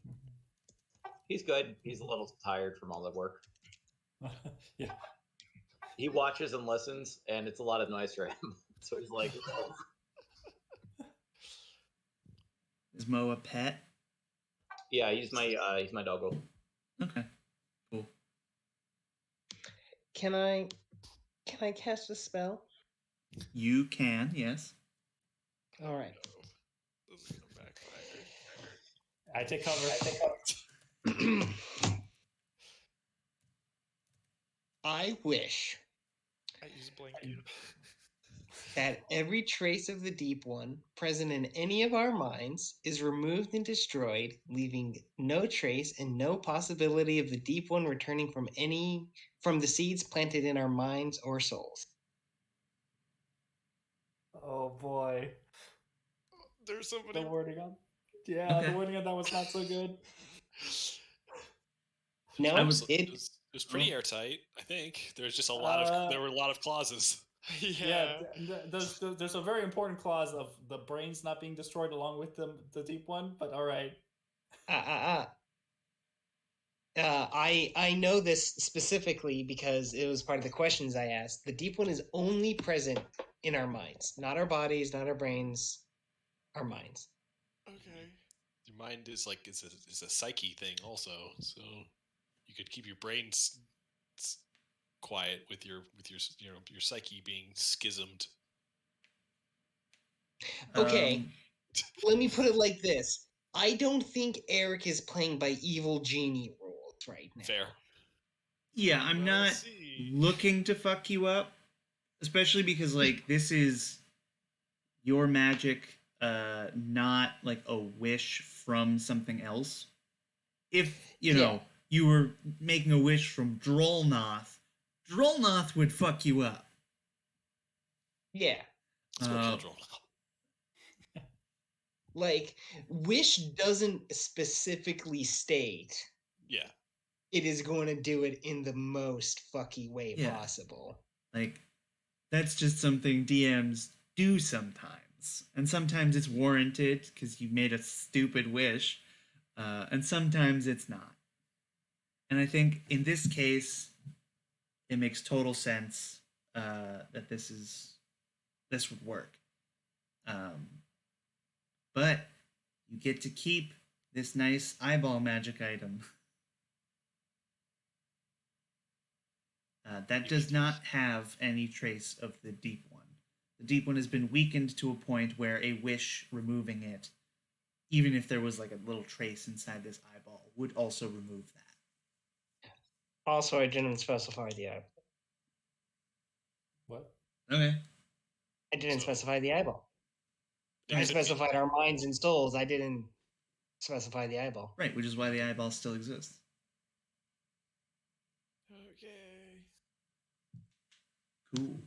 He's good. He's a little tired from all the work. Yeah. He watches and listens, and it's a lot of noise for him. So he's like, oh. Is Mo a pet? Yeah, he's my doggo. Okay, cool. Can I cast a spell? You can, yes. All right. This is gonna backfire. I take cover. I wish I use blanket. that every trace of the Deep One present in any of our minds is removed and destroyed, leaving no trace and no possibility of the Deep One returning from the seeds planted in our minds or souls. Oh boy. There's somebody. The wording on. Yeah, Okay. the wording on that was not so good. No, It was pretty airtight. I think there was just there were a lot of clauses. Yeah. There's a very important clause of the brains not being destroyed along with the Deep One, but all right. I know this specifically because it was part of the questions I asked. The deep one is only present in our minds, not our bodies, not our brains, our minds. Okay. Your mind is like is a psyche thing also, so you could keep your brain quiet with your psyche being schismed. Okay, Um, let me put it like this. I don't think Eric is playing by evil genie rules right now. Fair. yeah, I'm Well, not let's see. looking to fuck you up, especially because like this is your magic, not like a wish from something else. If you know you were making a wish from Drollnoth, Drollnoth would fuck you up. Yeah. Let's go kill Droll. Like, wish doesn't specifically state Yeah. it is going to do it in the most fucky way Yeah. possible. Like, that's just something DMs do sometimes. And sometimes it's warranted because you made a stupid wish, and sometimes it's not. And I think in this case, it makes total sense that this would work. But you get to keep this nice eyeball magic item. That does not have any trace of the deep one. The deep one has been weakened to a point where a wish removing it, even if there was like a little trace inside this eyeball, would also remove that. Also, I didn't specify the eyeball. What? Okay. I didn't So- specify the eyeball. It I could be- specified our minds and souls. I didn't specify the eyeball. Right, which is why the eyeball still exists. Okay. Cool.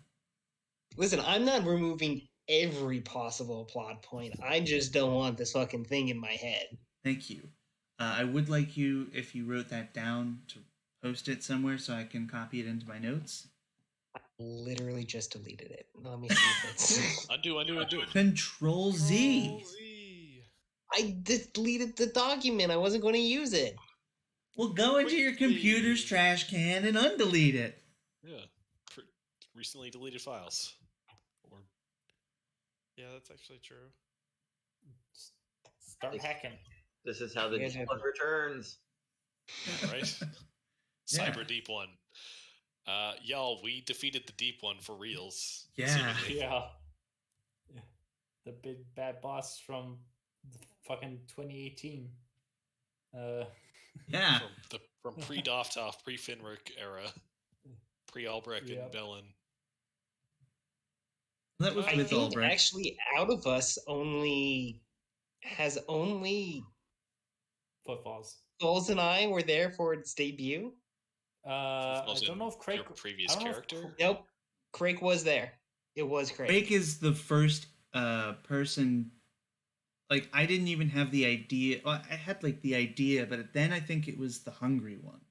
Listen, I'm not removing every possible plot point. I just don't want this fucking thing in my head. Thank you. I would like you, if you wrote that down, to post it somewhere so I can copy it into my notes. Literally just deleted it. Let me see if it's. Undo. Control Z. Control Z. I deleted the document. I wasn't going to use it. Well, go into your Quickly. computer's trash can and undelete it. Yeah. Recently deleted files. Or Yeah, that's actually true. Start hacking. This is how the Yes, deep one returns. right? Yeah. Cyber Deep One. Y'all, we defeated the Deep One for reals. Yeah. seemingly. Yeah. The big bad boss from the fucking 2018. Yeah. From pre-Doftoff, pre-Finrick era, pre-Albrecht Yep. and Bellin. That was I with think Albrecht. actually, out of us, has only Footfalls. Souls and I were there for its debut. I Was don't in know if Craig. your previous I don't know if character? Nope, Craig was there. It was Craig. Drake is the first person. Like, I didn't even have the idea. Well, I had like the idea, but then I think it was the hungry one.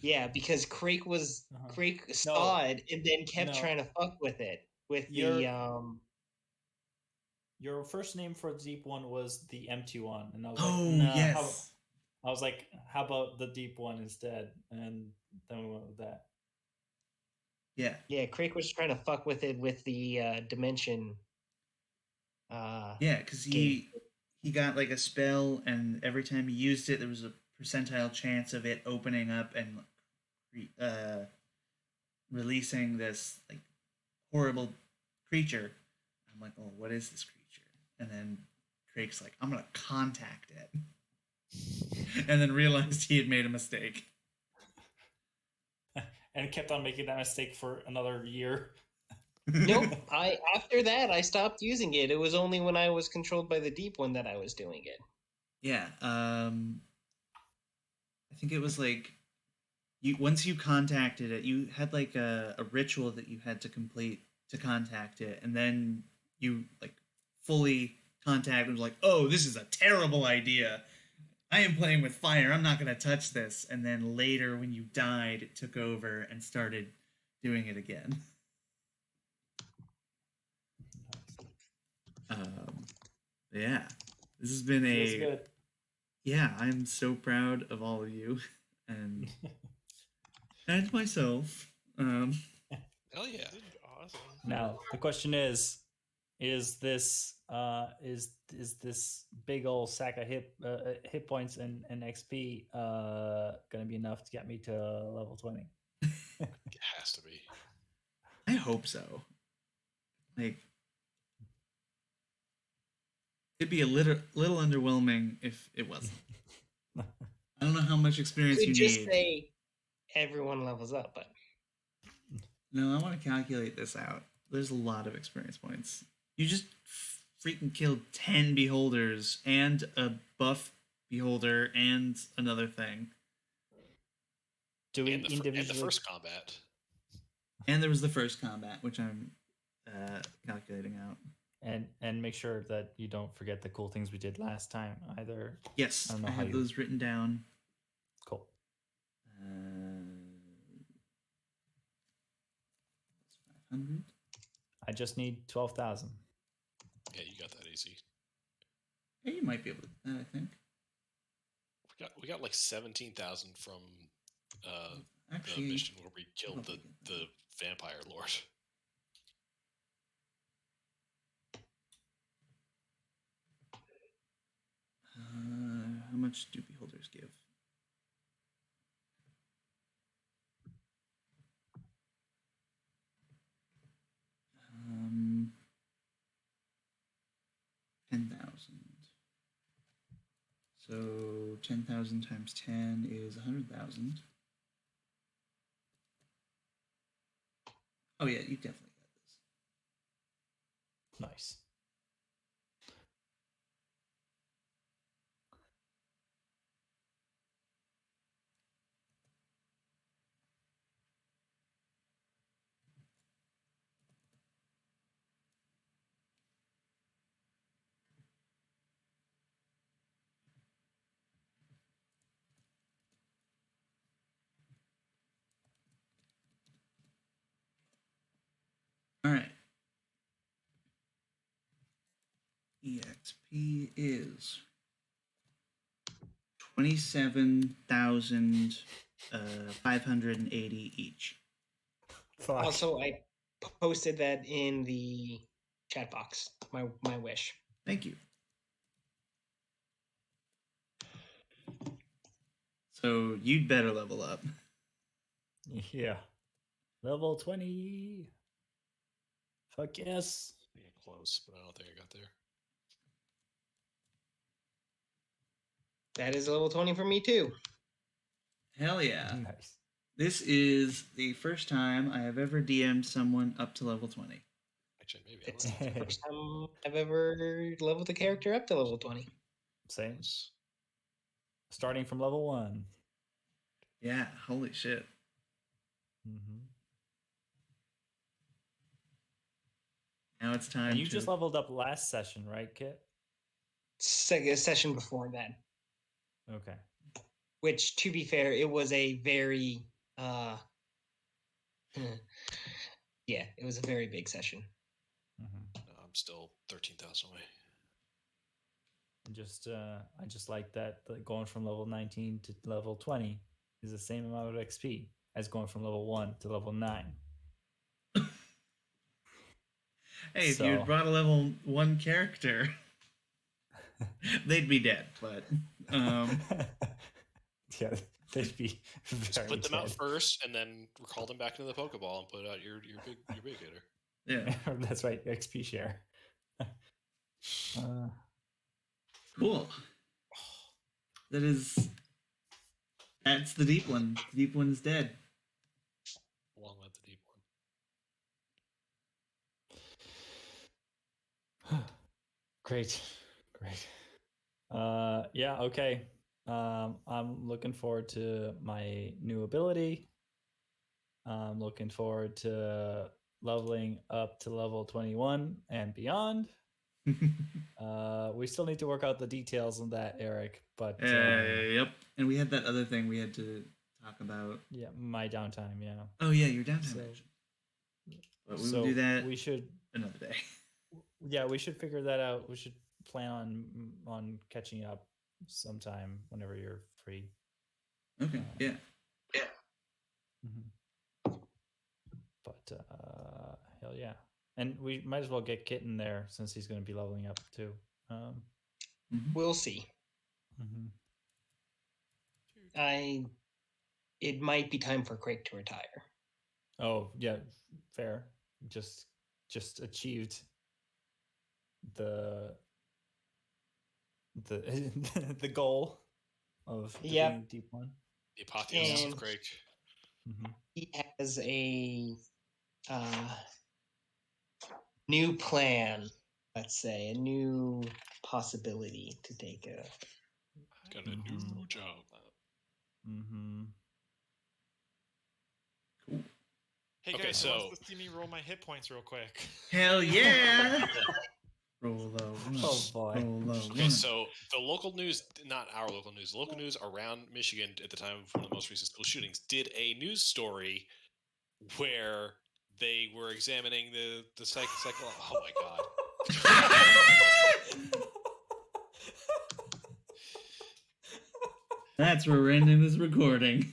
Yeah, because Craig Uh-huh. Craig saw it and then kept No. trying to fuck with it with You're- the Your first name for the deep one was the empty one, and I was Oh, like, nah, yes. I was like, how about the deep one instead? And then we went with that. Yeah. Yeah, Craig was trying to fuck with it with the dimension. Yeah, because he got like a spell, and every time he used it, there was a percentile chance of it opening up and releasing this like horrible creature. I'm like, oh, what is this creature? And then Craig's like, I'm gonna contact it, and then realized he had made a mistake. And kept on making that mistake for another year. Nope. After that I stopped using it. It was only when I was controlled by the deep one that I was doing it. Yeah. I think it was like once you contacted it, you had like a ritual that you had to complete to contact it, and then you like fully contacted. Was like, oh, this is a terrible idea. I am playing with fire. I'm not going to touch this. And then later, when you died, it took over and started doing it again. Yeah, this has been Feels a good. Yeah, I'm so proud of all of you, and myself. Hell You yeah. did awesome. Now the question is this is this big old sack of hit points and XP gonna be enough to get me to level 20? It has to be. I hope so. Like, it'd be a little underwhelming if it wasn't. I don't know how much experience Could you just need. say everyone levels up, but No, I want to calculate this out. There's a lot of experience points. You just freaking killed 10 beholders and a buff beholder and another thing. Do we And the individually first combat. And there was the first combat, which I'm calculating out. and make sure that you don't forget the cool things we did last time either? Yes, I don't know I how have you. those written down. Cool. 500. I just need 12,000. Yeah, you got that easy. Yeah, you might be able to do that, I think. We got like 17,000 from the Actually, mission where we killed probably get the vampire lord. how much do beholders give? Um, 10,000. So 10,000 times 10 is 100,000. Oh yeah, you definitely got this. Nice. All right. EXP is 27,580 each. Fuck. also I posted that in the chat box. My wish. Thank you. So you'd better level up. Yeah. Level 20. Fuck yes. Yeah, close, but I don't think I got there. That is level 20 for me too. Hell yeah. Nice. This is the first time I have ever DM'd someone up to level 20. Actually, maybe I It's will. the first time I've ever leveled a character up to level 20. Same. Starting from level 1. Yeah, holy shit. Mm-hmm. Now it's time And you to... just leveled up last session, right, Kit? Session before that. Okay. Which, to be fair, it was a very yeah, it was a very big session. Mm-hmm. No, I'm still 13,000 away. And just I just like that going from level 19 to level 20 is the same amount of XP as going from level 1 to level 9. Hey, if you had brought a level 1 character, they'd be dead, but... Yeah, they'd be very Just put them out dead. first, and then recall them back into the Pokeball and put out your big hitter. Yeah. That's right, XP share. Cool. That's the deep one. The deep one's dead. Long live the deep one. Great. Yeah, okay. I'm looking forward to my new ability. I'm looking forward to leveling up to level 21 and beyond. We still need to work out the details on that, Eric, but yep. And we had that other thing we had to talk about. yeah, my downtime, yeah. Oh yeah, your downtime So- action. But we will do that We should another day. yeah, we should figure that out. We should plan on catching up sometime whenever you're free. Okay. Yeah. Mm-hmm. But hell yeah, and we might as well get Kit in there since he's going to be leveling up too. We'll see. Mm-hmm. It might be time for Craig to retire. Oh yeah, fair. Just achieved the the goal of defeating Deep One. The apotheosis And of Craig. Mm-hmm. he has a new plan, let's say, a new possibility to take a. Got a new job. Mm-hmm. Hey Okay, guys, so- who wants to see me roll my hit points real quick? Hell yeah! Roll low. Oh boy. Roll low. Okay, so the local news, not our local news, local news around Michigan at the time of one of the most recent school shootings, did a news story where they were examining the cycle. Oh my god. That's where we're ending this recording.